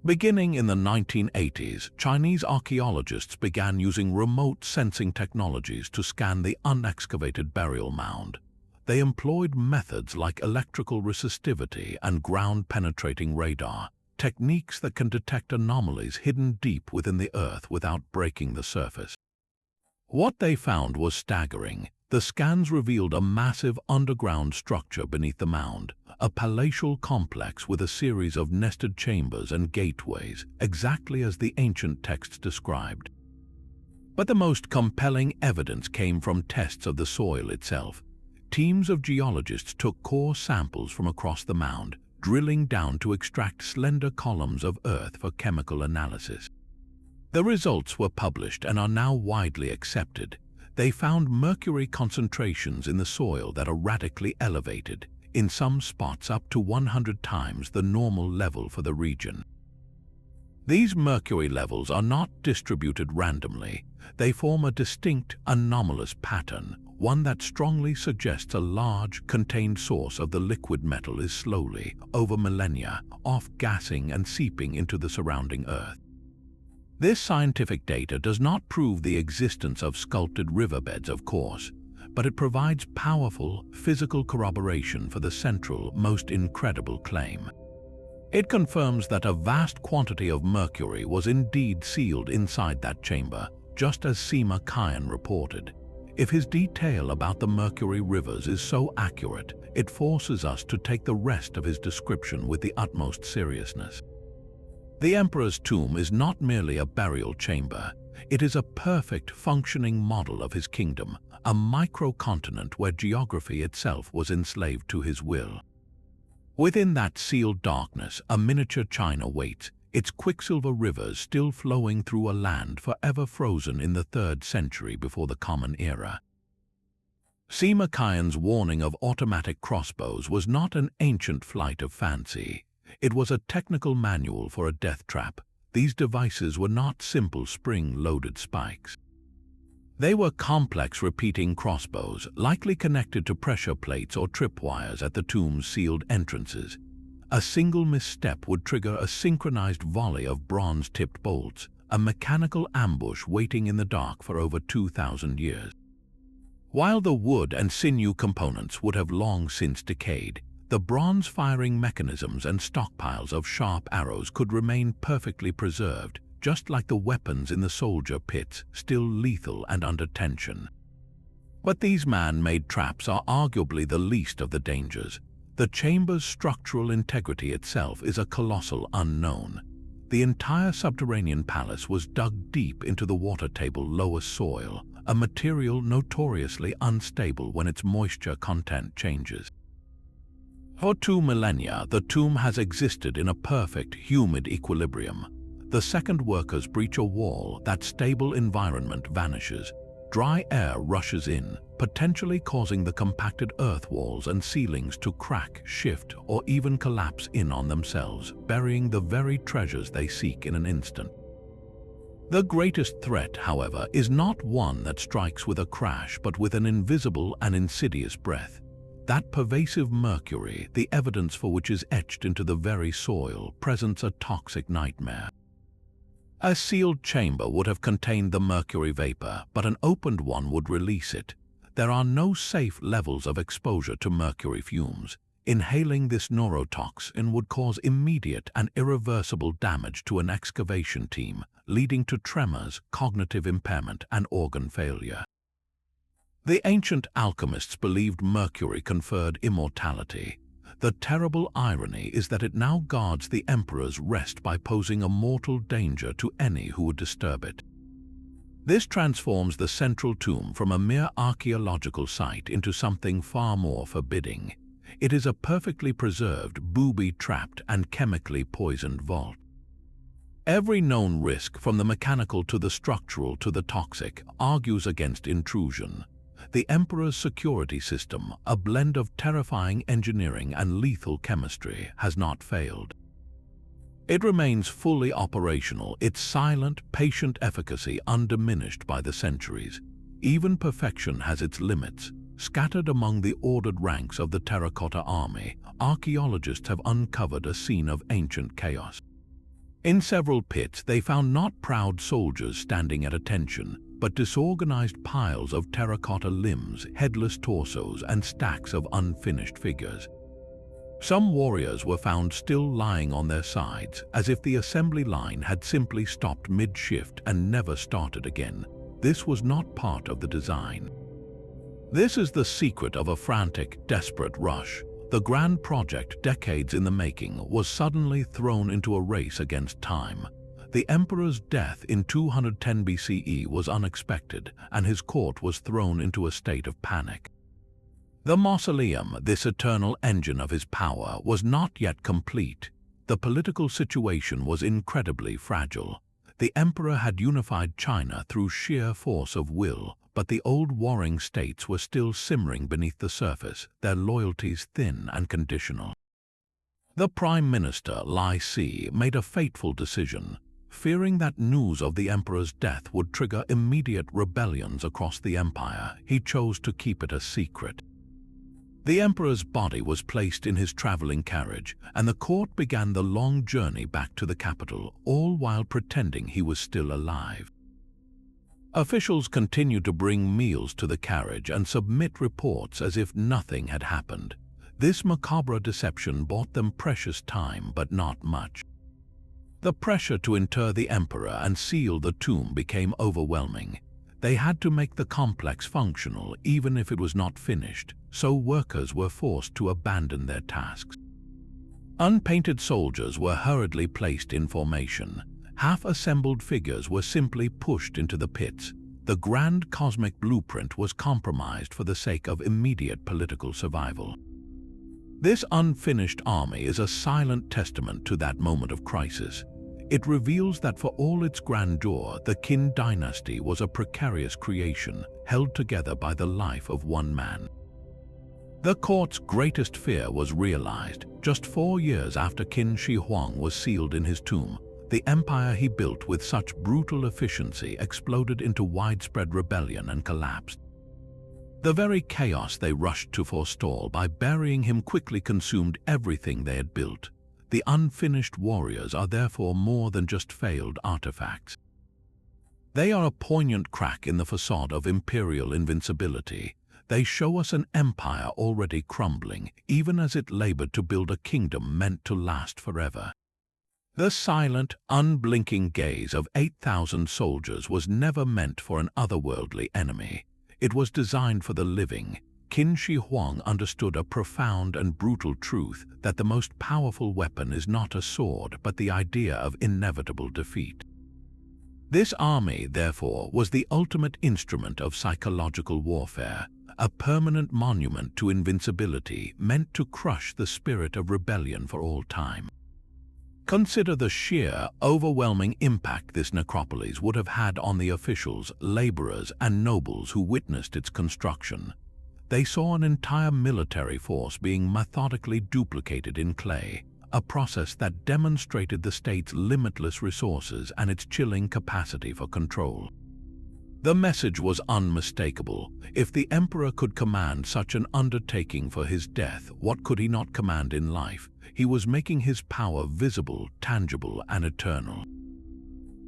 A: Beginning in the 1980s, Chinese archaeologists began using remote sensing technologies to scan the unexcavated burial mound. They employed methods like electrical resistivity and ground-penetrating radar, techniques that can detect anomalies hidden deep within the earth without breaking the surface. What they found was staggering. The scans revealed a massive underground structure beneath the mound, a palatial complex with a series of nested chambers and gateways, exactly as the ancient texts described. But the most compelling evidence came from tests of the soil itself. Teams of geologists took core samples from across the mound, drilling down to extract slender columns of earth for chemical analysis. The results were published and are now widely accepted. They found mercury concentrations in the soil that are radically elevated, in some spots up to 100 times the normal level for the region. These mercury levels are not distributed randomly. They form a distinct, anomalous pattern, one that strongly suggests a large, contained source of the liquid metal is slowly, over millennia, off-gassing and seeping into the surrounding Earth. This scientific data does not prove the existence of sculpted riverbeds, of course, but it provides powerful, physical corroboration for the central, most incredible claim. It confirms that a vast quantity of mercury was indeed sealed inside that chamber, just as Sima Qian reported. If his detail about the mercury rivers is so accurate, it forces us to take the rest of his description with the utmost seriousness. The emperor's tomb is not merely a burial chamber. It is a perfect, functioning model of his kingdom, a microcontinent where geography itself was enslaved to his will. Within that sealed darkness, a miniature China waits, its quicksilver rivers still flowing through a land forever frozen in the 3rd century before the Common Era. Sima Qian's warning of automatic crossbows was not an ancient flight of fancy. It was a technical manual for a death trap. These devices were not simple spring-loaded spikes. They were complex repeating crossbows, likely connected to pressure plates or tripwires at the tomb's sealed entrances. A single misstep would trigger a synchronized volley of bronze-tipped bolts, a mechanical ambush waiting in the dark for over 2,000 years. While the wood and sinew components would have long since decayed, the bronze firing mechanisms and stockpiles of sharp arrows could remain perfectly preserved, just like the weapons in the soldier pits, still lethal and under tension. But these man-made traps are arguably the least of the dangers. The chamber's structural integrity itself is a colossal unknown. The entire subterranean palace was dug deep into the water table lower soil, a material notoriously unstable when its moisture content changes. For 2 millennia, the tomb has existed in a perfect, humid equilibrium. The second workers breach a wall, that stable environment vanishes. Dry air rushes in, potentially causing the compacted earth walls and ceilings to crack, shift, or even collapse in on themselves, burying the very treasures they seek in an instant. The greatest threat, however, is not one that strikes with a crash, but with an invisible and insidious breath. That pervasive mercury, the evidence for which is etched into the very soil, presents a toxic nightmare. A sealed chamber would have contained the mercury vapor, but an opened one would release it. There are no safe levels of exposure to mercury fumes. Inhaling this neurotoxin would cause immediate and irreversible damage to an excavation team, leading to tremors, cognitive impairment, and organ failure. The ancient alchemists believed mercury conferred immortality. The terrible irony is that it now guards the emperor's rest by posing a mortal danger to any who would disturb it. This transforms the central tomb from a mere archaeological site into something far more forbidding. It is a perfectly preserved, booby-trapped and chemically poisoned vault. Every known risk, from the mechanical to the structural to the toxic, argues against intrusion. The Emperor's security system, a blend of terrifying engineering and lethal chemistry, has not failed. It remains fully operational, its silent, patient efficacy undiminished by the centuries. Even perfection has its limits. Scattered among the ordered ranks of the Terracotta Army, archaeologists have uncovered a scene of ancient chaos. In several pits, they found not proud soldiers standing at attention, but disorganized piles of terracotta limbs, headless torsos, and stacks of unfinished figures. Some warriors were found still lying on their sides, as if the assembly line had simply stopped mid-shift and never started again. This was not part of the design. This is the secret of a frantic, desperate rush. The grand project, decades in the making, was suddenly thrown into a race against time. The emperor's death in 210 BCE was unexpected, and his court was thrown into a state of panic. The mausoleum, this eternal engine of his power, was not yet complete. The political situation was incredibly fragile. The emperor had unified China through sheer force of will, but the old warring states were still simmering beneath the surface, their loyalties thin and conditional. The Prime Minister, Lai Si, made a fateful decision. fearing that news of the emperor's death would trigger immediate rebellions across the empire, he chose to keep it a secret. The emperor's body was placed in his traveling carriage, and the court began the long journey back to the capital, all while pretending he was still alive. Officials continued to bring meals to the carriage and submit reports as if nothing had happened. This macabre deception bought them precious time, but not much. The pressure to inter the emperor and seal the tomb became overwhelming. They had to make the complex functional, even if it was not finished, so workers were forced to abandon their tasks. Unpainted soldiers were hurriedly placed in formation. Half-assembled figures were simply pushed into the pits. The grand cosmic blueprint was compromised for the sake of immediate political survival. This unfinished army is a silent testament to that moment of crisis. It reveals that for all its grandeur, the Qin dynasty was a precarious creation held together by the life of one man. The court's greatest fear was realized. Just 4 years after Qin Shi Huang was sealed in his tomb, the empire he built with such brutal efficiency exploded into widespread rebellion and collapsed. The very chaos they rushed to forestall by burying him quickly consumed everything they had built. The unfinished warriors are therefore more than just failed artifacts. They are a poignant crack in the facade of imperial invincibility. They show us an empire already crumbling, even as it labored to build a kingdom meant to last forever. The silent, unblinking gaze of 8,000 soldiers was never meant for an otherworldly enemy. It was designed for the living. Qin Shi Huang understood a profound and brutal truth that the most powerful weapon is not a sword but the idea of inevitable defeat. This army, therefore, was the ultimate instrument of psychological warfare, a permanent monument to invincibility meant to crush the spirit of rebellion for all time. Consider the sheer, overwhelming impact this necropolis would have had on the officials, laborers, and nobles who witnessed its construction. They saw an entire military force being methodically duplicated in clay, a process that demonstrated the state's limitless resources and its chilling capacity for control. The message was unmistakable. If the emperor could command such an undertaking for his death, what could he not command in life? He was making his power visible, tangible, and eternal.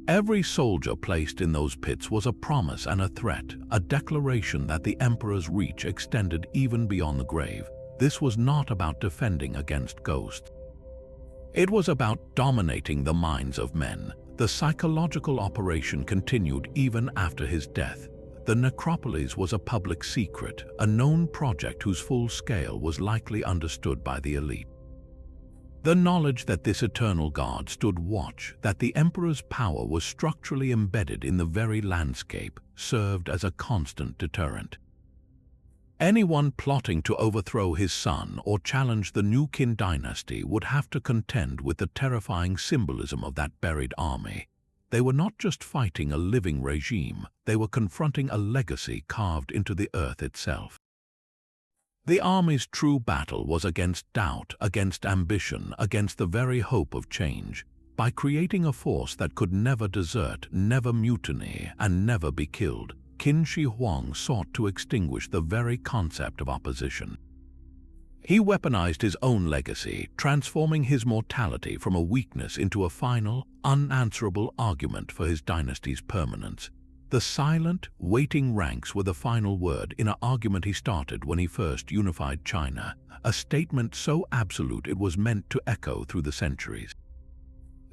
A: Every soldier placed in those pits was a promise and a threat, a declaration that the emperor's reach extended even beyond the grave. This was not about defending against ghosts. It was about dominating the minds of men. The psychological operation continued even after his death. The necropolis was a public secret, a known project whose full scale was likely understood by the elite. The knowledge that this eternal god stood watch, that the emperor's power was structurally embedded in the very landscape, served as a constant deterrent. Anyone plotting to overthrow his son or challenge the new Qin dynasty would have to contend with the terrifying symbolism of that buried army. They were not just fighting a living regime, they were confronting a legacy carved into the earth itself. The army's true battle was against doubt, against ambition, against the very hope of change. By creating a force that could never desert, never mutiny, and never be killed, Qin Shi Huang sought to extinguish the very concept of opposition. He weaponized his own legacy, transforming his mortality from a weakness into a final, unanswerable argument for his dynasty's permanence. The silent, waiting ranks were the final word in an argument he started when he first unified China, a statement so absolute it was meant to echo through the centuries.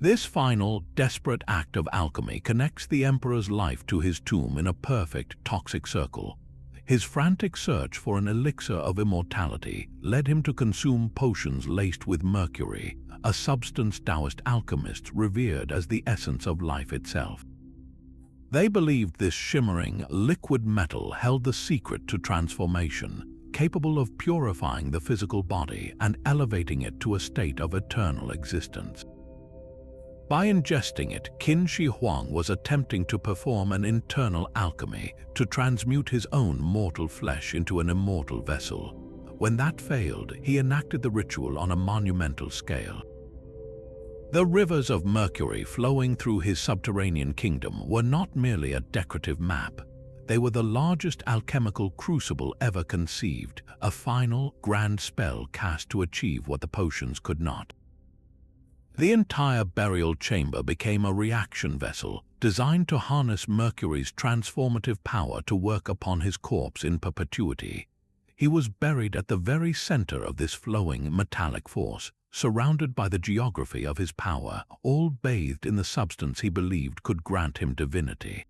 A: This final, desperate act of alchemy connects the emperor's life to his tomb in a perfect, toxic circle. His frantic search for an elixir of immortality led him to consume potions laced with mercury, a substance Taoist alchemists revered as the essence of life itself. They believed this shimmering, liquid metal held the secret to transformation, capable of purifying the physical body and elevating it to a state of eternal existence. By ingesting it, Qin Shi Huang was attempting to perform an internal alchemy to transmute his own mortal flesh into an immortal vessel. When that failed, he enacted the ritual on a monumental scale. The rivers of mercury flowing through his subterranean kingdom were not merely a decorative map. They were the largest alchemical crucible ever conceived, a final, grand spell cast to achieve what the potions could not. The entire burial chamber became a reaction vessel, designed to harness Mercury's transformative power to work upon his corpse in perpetuity. He was buried at the very center of this flowing metallic force, surrounded by the geography of his power, all bathed in the substance he believed could grant him divinity.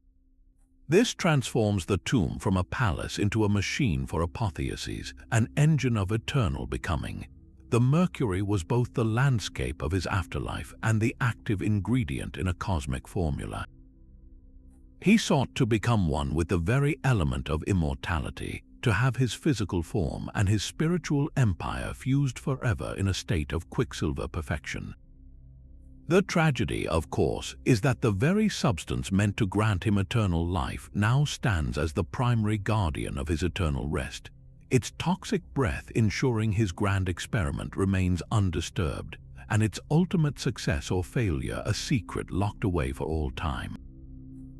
A: This transforms the tomb from a palace into a machine for apotheoses, an engine of eternal becoming. The mercury was both the landscape of his afterlife and the active ingredient in a cosmic formula. He sought to become one with the very element of immortality, to have his physical form and his spiritual empire fused forever in a state of quicksilver perfection. The tragedy, of course, is that the very substance meant to grant him eternal life now stands as the primary guardian of his eternal rest, its toxic breath ensuring his grand experiment remains undisturbed, and its ultimate success or failure a secret locked away for all time.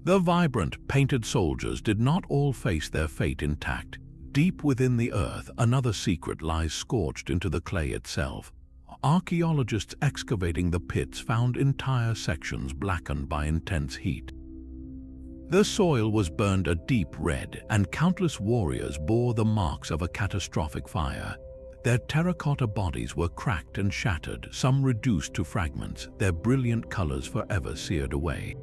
A: The vibrant, painted soldiers did not all face their fate intact. Deep within the earth, another secret lies scorched into the clay itself. Archaeologists excavating the pits found entire sections blackened by intense heat. The soil was burned a deep red, and countless warriors bore the marks of a catastrophic fire. Their terracotta bodies were cracked and shattered, some reduced to fragments, their brilliant colors forever seared away.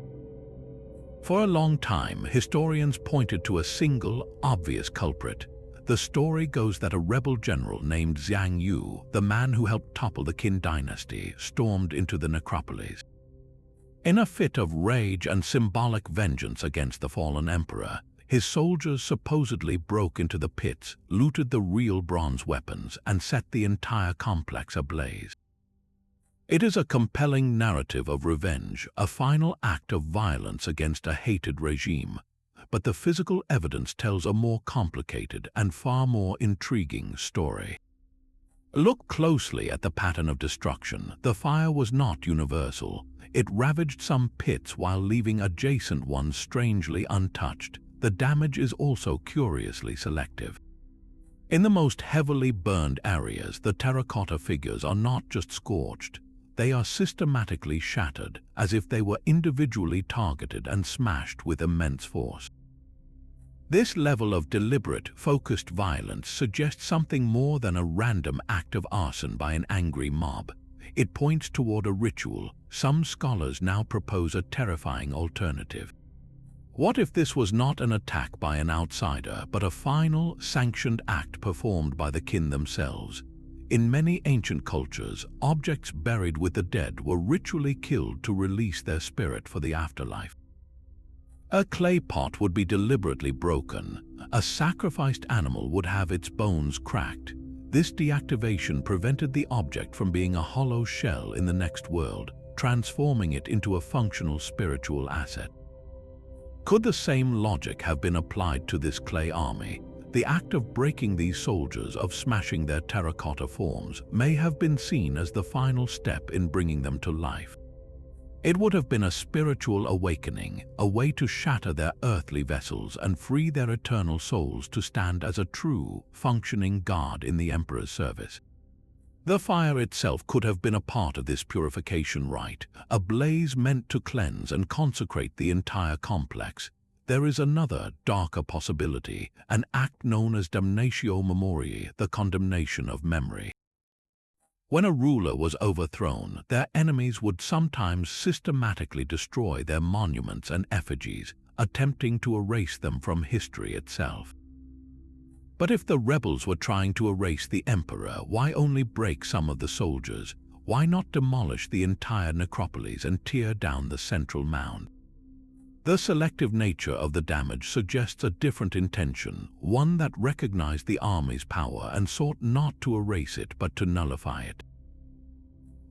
A: For a long time, historians pointed to a single, obvious culprit. The story goes that a rebel general named Xiang Yu, the man who helped topple the Qin dynasty, stormed into the necropolis. In a fit of rage and symbolic vengeance against the fallen emperor, his soldiers supposedly broke into the pits, looted the real bronze weapons, and set the entire complex ablaze. It is a compelling narrative of revenge, a final act of violence against a hated regime, but the physical evidence tells a more complicated and far more intriguing story. Look closely at the pattern of destruction. The fire was not universal. It ravaged some pits while leaving adjacent ones strangely untouched. The damage is also curiously selective. In the most heavily burned areas, the terracotta figures are not just scorched. They are systematically shattered, as if they were individually targeted and smashed with immense force. This level of deliberate, focused violence suggests something more than a random act of arson by an angry mob. It points toward a ritual. Some scholars now propose a terrifying alternative. What if this was not an attack by an outsider, but a final, sanctioned act performed by the Qin themselves? In many ancient cultures, objects buried with the dead were ritually killed to release their spirit for the afterlife. A clay pot would be deliberately broken. A sacrificed animal would have its bones cracked. This deactivation prevented the object from being a hollow shell in the next world, transforming it into a functional spiritual asset. Could the same logic have been applied to this clay army? The act of breaking these soldiers, of smashing their terracotta forms, may have been seen as the final step in bringing them to life. It would have been a spiritual awakening, a way to shatter their earthly vessels and free their eternal souls to stand as a true, functioning god in the emperor's service. The fire itself could have been a part of this purification rite, a blaze meant to cleanse and consecrate the entire complex. There is another, darker possibility, an act known as damnatio memoriae, the condemnation of memory. When a ruler was overthrown, their enemies would sometimes systematically destroy their monuments and effigies, attempting to erase them from history itself. But if the rebels were trying to erase the emperor, why only break some of the soldiers? Why not demolish the entire necropolis and tear down the central mound? The selective nature of the damage suggests a different intention, one that recognized the army's power and sought not to erase it but to nullify it.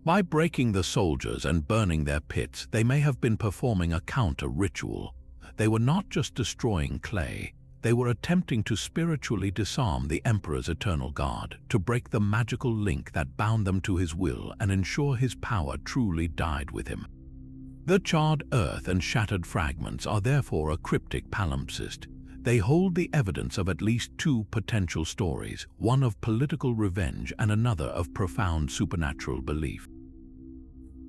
A: By breaking the soldiers and burning their pits, they may have been performing a counter-ritual. They were not just destroying clay, They were attempting to spiritually disarm the emperor's eternal guard, to break the magical link that bound them to his will and ensure his power truly died with him. The charred earth and shattered fragments are therefore a cryptic palimpsest. They hold the evidence of at least two potential stories, one of political revenge and another of profound supernatural belief.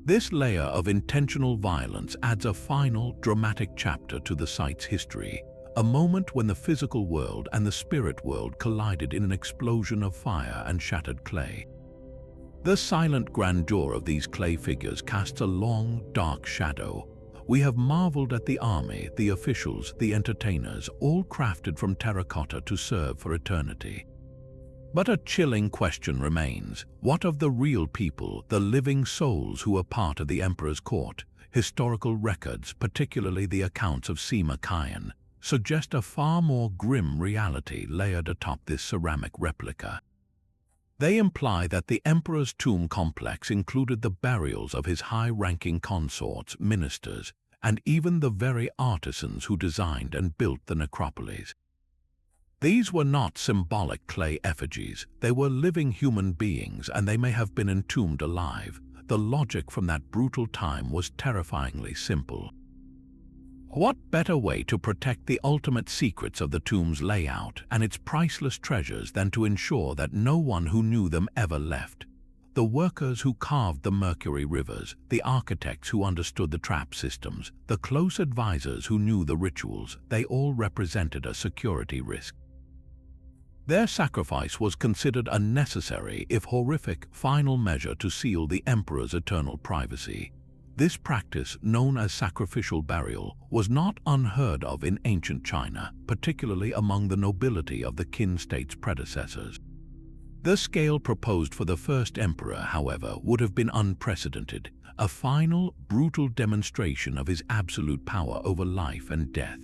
A: This layer of intentional violence adds a final, dramatic chapter to the site's history, a moment when the physical world and the spirit world collided in an explosion of fire and shattered clay. The silent grandeur of these clay figures casts a long, dark shadow. We have marveled at the army, the officials, the entertainers, all crafted from terracotta to serve for eternity. But a chilling question remains. What of the real people, the living souls who were part of the emperor's court? Historical records, particularly the accounts of Sima Qian, suggest a far more grim reality layered atop this ceramic replica. They imply that the emperor's tomb complex included the burials of his high-ranking consorts, ministers, and even the very artisans who designed and built the necropolis. These were not symbolic clay effigies. They were living human beings, and they may have been entombed alive. The logic from that brutal time was terrifyingly simple. What better way to protect the ultimate secrets of the tomb's layout and its priceless treasures than to ensure that no one who knew them ever left? The workers who carved the mercury rivers, the architects who understood the trap systems, the close advisors who knew the rituals, they all represented a security risk. Their sacrifice was considered a necessary, if horrific, final measure to seal the emperor's eternal privacy. This practice, known as sacrificial burial, was not unheard of in ancient China, particularly among the nobility of the Qin state's predecessors. The scale proposed for the first emperor, however, would have been unprecedented, a final, brutal demonstration of his absolute power over life and death.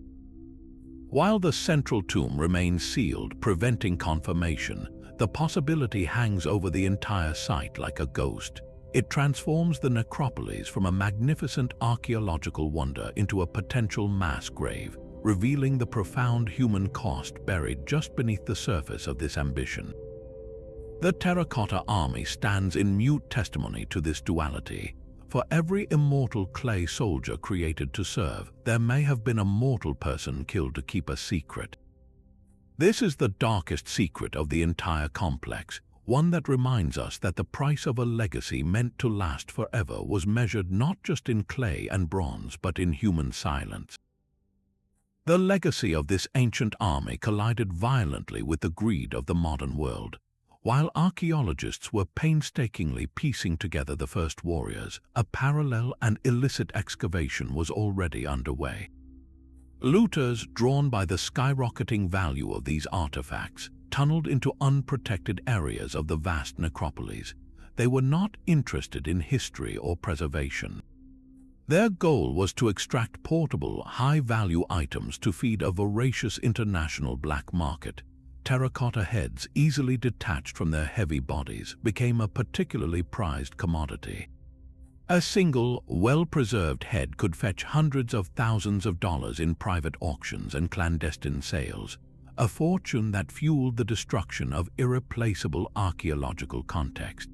A: While the central tomb remains sealed, preventing confirmation, the possibility hangs over the entire site like a ghost. It transforms the necropolis from a magnificent archaeological wonder into a potential mass grave, revealing the profound human cost buried just beneath the surface of this ambition. The Terracotta Army stands in mute testimony to this duality. For every immortal clay soldier created to serve, there may have been a mortal person killed to keep a secret. This is the darkest secret of the entire complex, one that reminds us that the price of a legacy meant to last forever was measured not just in clay and bronze but in human silence. The legacy of this ancient army collided violently with the greed of the modern world. While archaeologists were painstakingly piecing together the first warriors, a parallel and illicit excavation was already underway. Looters, drawn by the skyrocketing value of these artifacts, tunneled into unprotected areas of the vast necropolis. They were not interested in history or preservation. Their goal was to extract portable, high-value items to feed a voracious international black market. Terracotta heads, easily detached from their heavy bodies, became a particularly prized commodity. A single, well-preserved head could fetch hundreds of thousands of dollars in private auctions and clandestine sales, a fortune that fueled the destruction of irreplaceable archaeological context.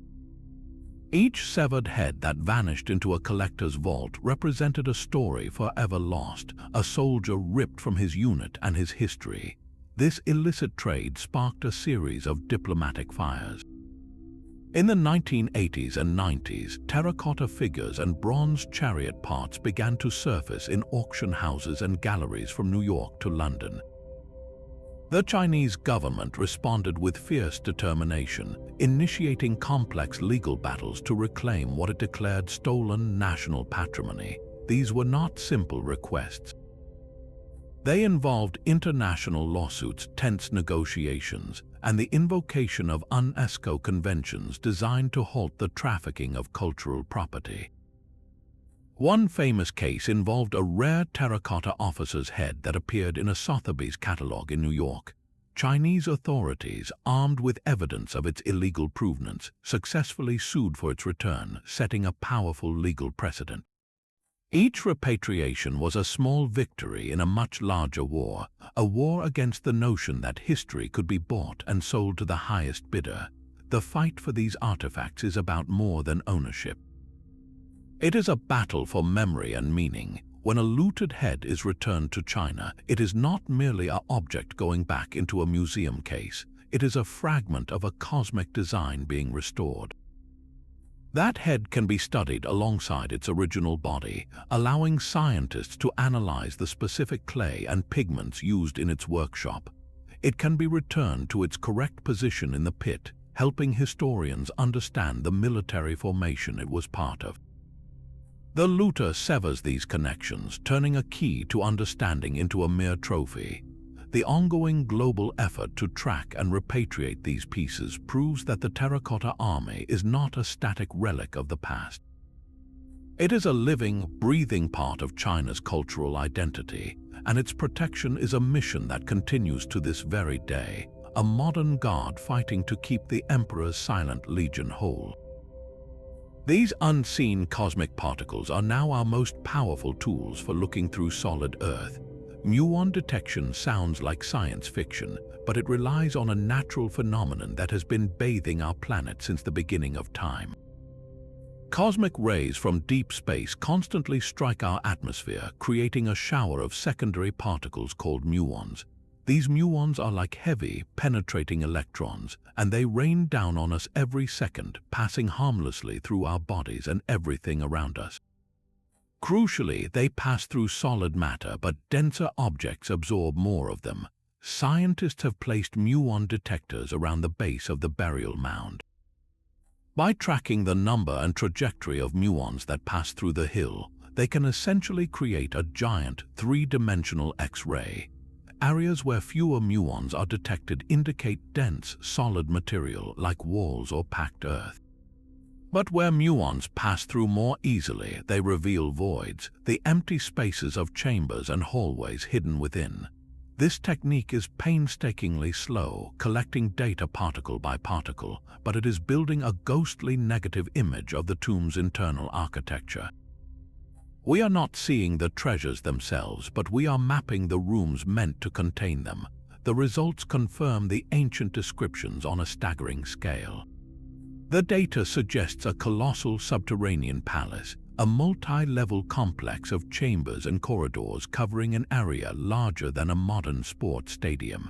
A: Each severed head that vanished into a collector's vault represented a story forever lost, a soldier ripped from his unit and his history. This illicit trade sparked a series of diplomatic fires. In the 1980s and 90s, terracotta figures and bronze chariot parts began to surface in auction houses and galleries from New York to London. The Chinese government responded with fierce determination, initiating complex legal battles to reclaim what it declared stolen national patrimony. These were not simple requests. They involved international lawsuits, tense negotiations, and the invocation of UNESCO conventions designed to halt the trafficking of cultural property. One famous case involved a rare terracotta officer's head that appeared in a Sotheby's catalog in New York. Chinese authorities, armed with evidence of its illegal provenance, successfully sued for its return, setting a powerful legal precedent. Each repatriation was a small victory in a much larger war, a war against the notion that history could be bought and sold to the highest bidder. The fight for these artifacts is about more than ownership. It is a battle for memory and meaning. When a looted head is returned to China, it is not merely an object going back into a museum case. It is a fragment of a cosmic design being restored. That head can be studied alongside its original body, allowing scientists to analyze the specific clay and pigments used in its workshop. It can be returned to its correct position in the pit, helping historians understand the military formation it was part of. The looter severs these connections, turning a key to understanding into a mere trophy. The ongoing global effort to track and repatriate these pieces proves that the Terracotta Army is not a static relic of the past. It is a living, breathing part of China's cultural identity, and its protection is a mission that continues to this very day, a modern guard fighting to keep the Emperor's silent legion whole. These unseen cosmic particles are now our most powerful tools for looking through solid Earth. Muon detection sounds like science fiction, but it relies on a natural phenomenon that has been bathing our planet since the beginning of time. Cosmic rays from deep space constantly strike our atmosphere, creating a shower of secondary particles called muons. These muons are like heavy, penetrating electrons, and they rain down on us every second, passing harmlessly through our bodies and everything around us. Crucially, they pass through solid matter, but denser objects absorb more of them. Scientists have placed muon detectors around the base of the burial mound. By tracking the number and trajectory of muons that pass through the hill, they can essentially create a giant, three-dimensional X-ray. Areas where fewer muons are detected indicate dense, solid material like walls or packed earth. But where muons pass through more easily, they reveal voids, the empty spaces of chambers and hallways hidden within. This technique is painstakingly slow, collecting data particle by particle, but it is building a ghostly negative image of the tomb's internal architecture. We are not seeing the treasures themselves, but we are mapping the rooms meant to contain them. The results confirm the ancient descriptions on a staggering scale. The data suggests a colossal subterranean palace, a multi-level complex of chambers and corridors covering an area larger than a modern sports stadium.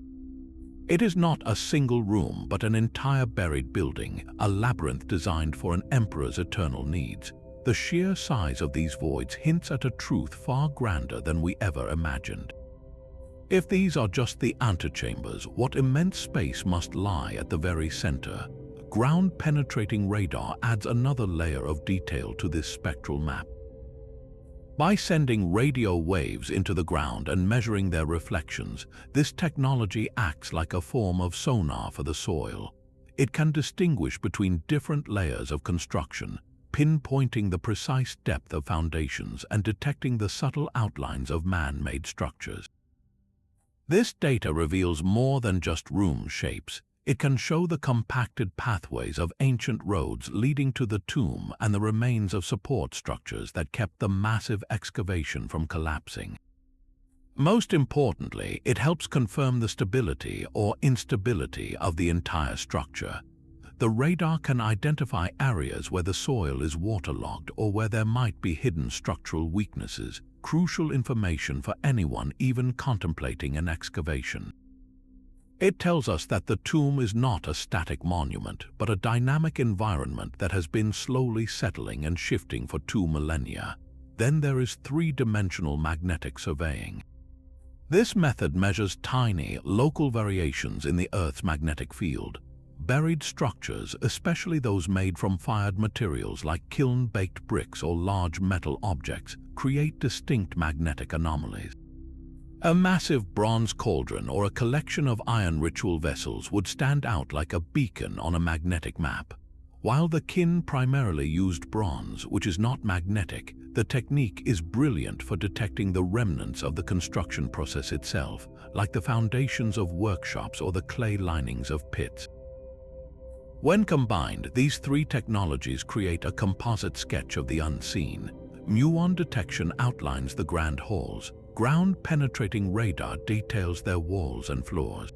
A: It is not a single room, but an entire buried building, a labyrinth designed for an emperor's eternal needs. The sheer size of these voids hints at a truth far grander than we ever imagined. If these are just the antechambers, what immense space must lie at the very center? Ground-penetrating radar adds another layer of detail to this spectral map. By sending radio waves into the ground and measuring their reflections, this technology acts like a form of sonar for the soil. It can distinguish between different layers of construction, pinpointing the precise depth of foundations and detecting the subtle outlines of man-made structures. This data reveals more than just room shapes. It can show the compacted pathways of ancient roads leading to the tomb and the remains of support structures that kept the massive excavation from collapsing. Most importantly, it helps confirm the stability or instability of the entire structure. The radar can identify areas where the soil is waterlogged or where there might be hidden structural weaknesses, crucial information for anyone even contemplating an excavation. It tells us that the tomb is not a static monument, but a dynamic environment that has been slowly settling and shifting for 2 millennia. Then there is three-dimensional magnetic surveying. This method measures tiny, local variations in the Earth's magnetic field. Buried structures, especially those made from fired materials like kiln-baked bricks or large metal objects, create distinct magnetic anomalies. A massive bronze cauldron or a collection of iron ritual vessels would stand out like a beacon on a magnetic map. While the Qin primarily used bronze, which is not magnetic, the technique is brilliant for detecting the remnants of the construction process itself, like the foundations of workshops or the clay linings of pits. When combined, these three technologies create a composite sketch of the unseen. muon detection outlines the grand halls. Ground-penetrating radar details their walls and floors.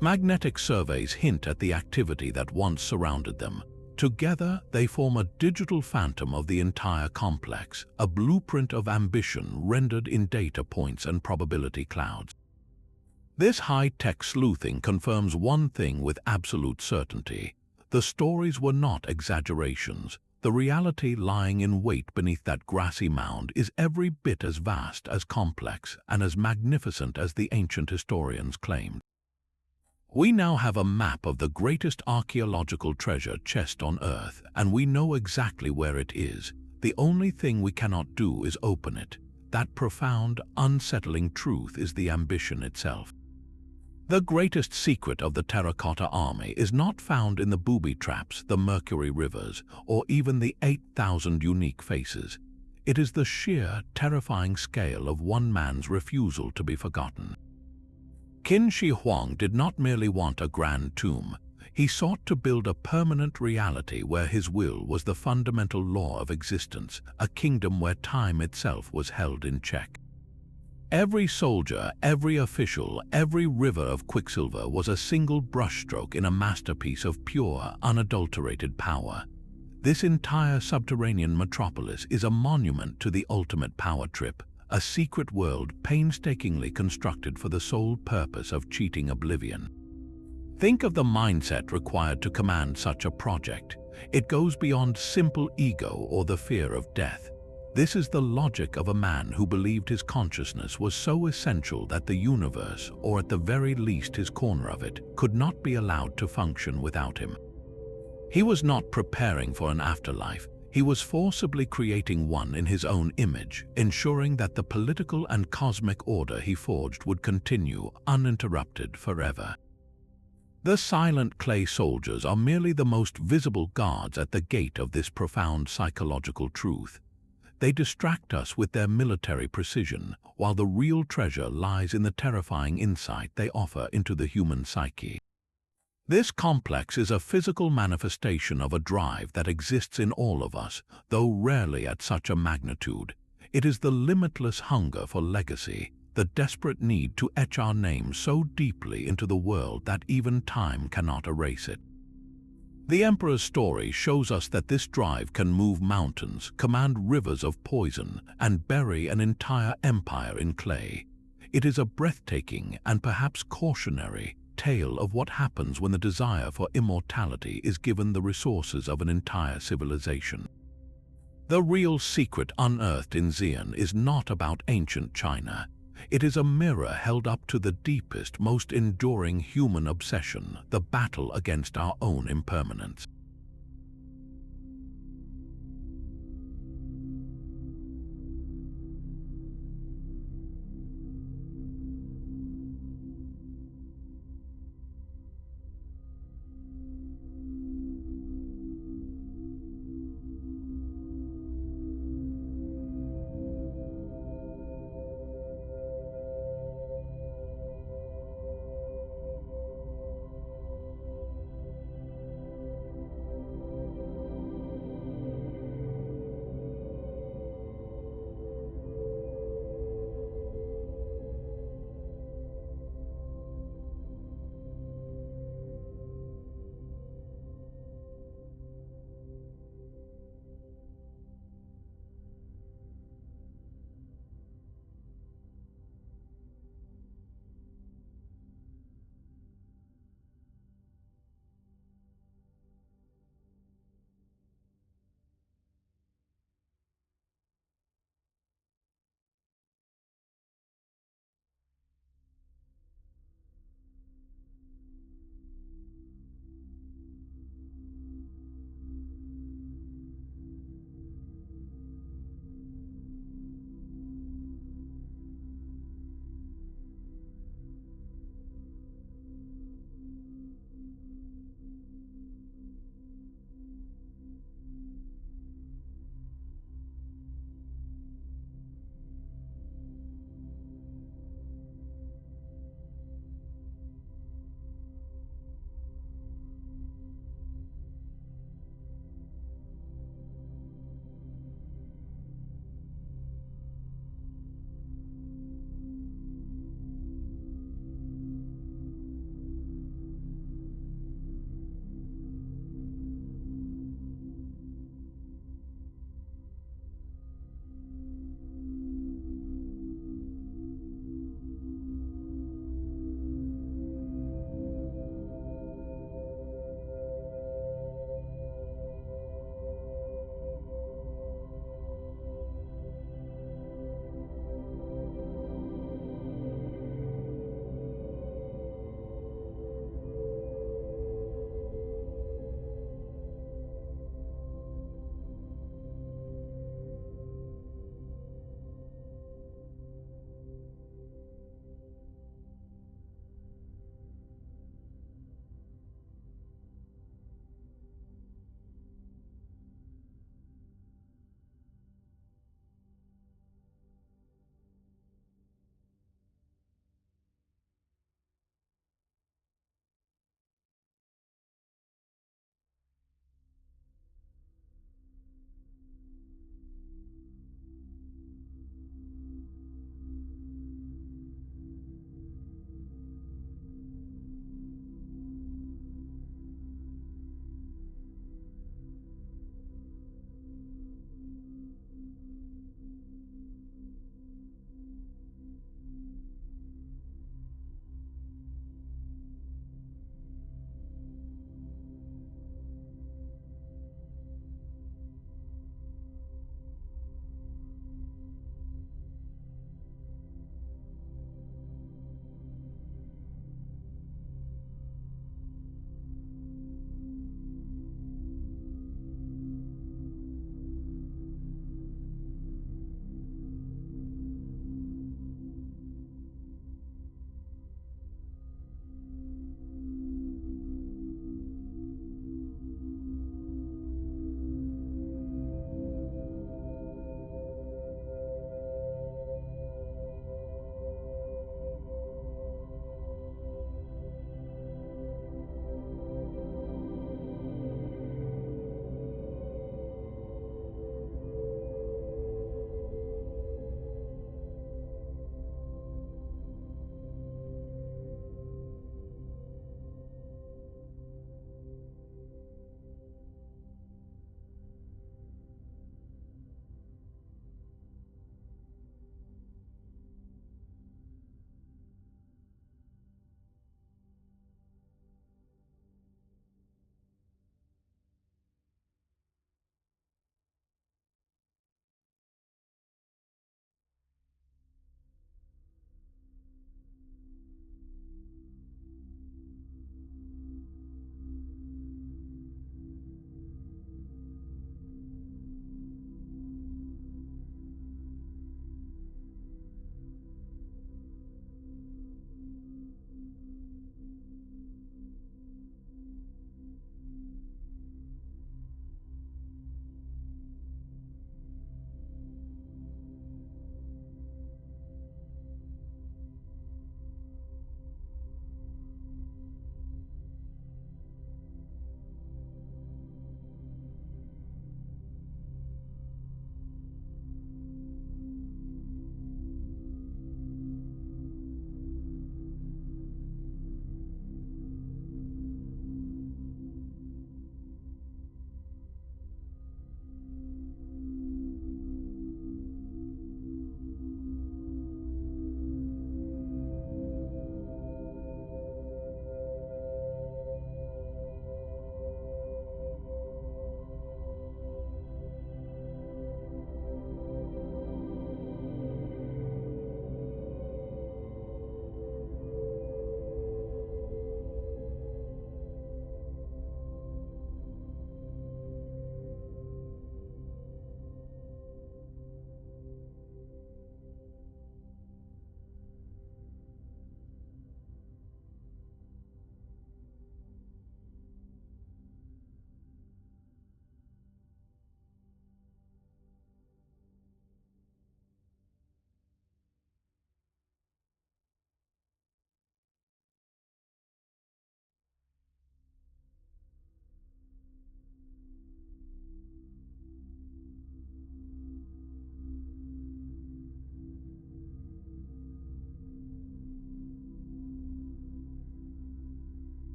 A: Magnetic surveys hint at the activity that once surrounded them. Together, they form a digital phantom of the entire complex, a blueprint of ambition rendered in data points and probability clouds. This high-tech sleuthing confirms one thing with absolute certainty. The stories were not exaggerations. The reality lying in wait beneath that grassy mound is every bit as vast, as complex, and as magnificent as the ancient historians claimed. We now have a map of the greatest archaeological treasure chest on Earth, and we know exactly where it is. The only thing we cannot do is open it. That profound, unsettling truth is the ambition itself. The greatest secret of the Terracotta Army is not found in the booby-traps, the mercury rivers, or even the 8,000 unique faces. It is the sheer, terrifying scale of one man's refusal to be forgotten. Qin Shi Huang did not merely want a grand tomb. He sought to build a permanent reality where his will was the fundamental law of existence, a kingdom where time itself was held in check. Every soldier, every official, every river of quicksilver was a single brushstroke in a masterpiece of pure, unadulterated power. This entire subterranean metropolis is a monument to the ultimate power trip, a secret world painstakingly constructed for the sole purpose of cheating oblivion. Think of the mindset required to command such a project. It goes beyond simple ego or the fear of death. This is the logic of a man who believed his consciousness was so essential that the universe, or at the very least his corner of it, could not be allowed to function without him. He was not preparing for an afterlife. He was forcibly creating one in his own image, ensuring that the political and cosmic order he forged would continue uninterrupted forever. The silent clay soldiers are merely the most visible guards at the gate of this profound psychological truth. They distract us with their military precision, while the real treasure lies in the terrifying insight they offer into the human psyche. This complex is a physical manifestation of a drive that exists in all of us, though rarely at such a magnitude. It is the limitless hunger for legacy, the desperate need to etch our names so deeply into the world that even time cannot erase it. The Emperor's story shows us that this drive can move mountains, command rivers of poison, and bury an entire empire in clay. It is a breathtaking and perhaps cautionary tale of what happens when the desire for immortality is given the resources of an entire civilization. The real secret unearthed in Xi'an is not about ancient China. It is a mirror held up to the deepest, most enduring human obsession, the battle against our own impermanence.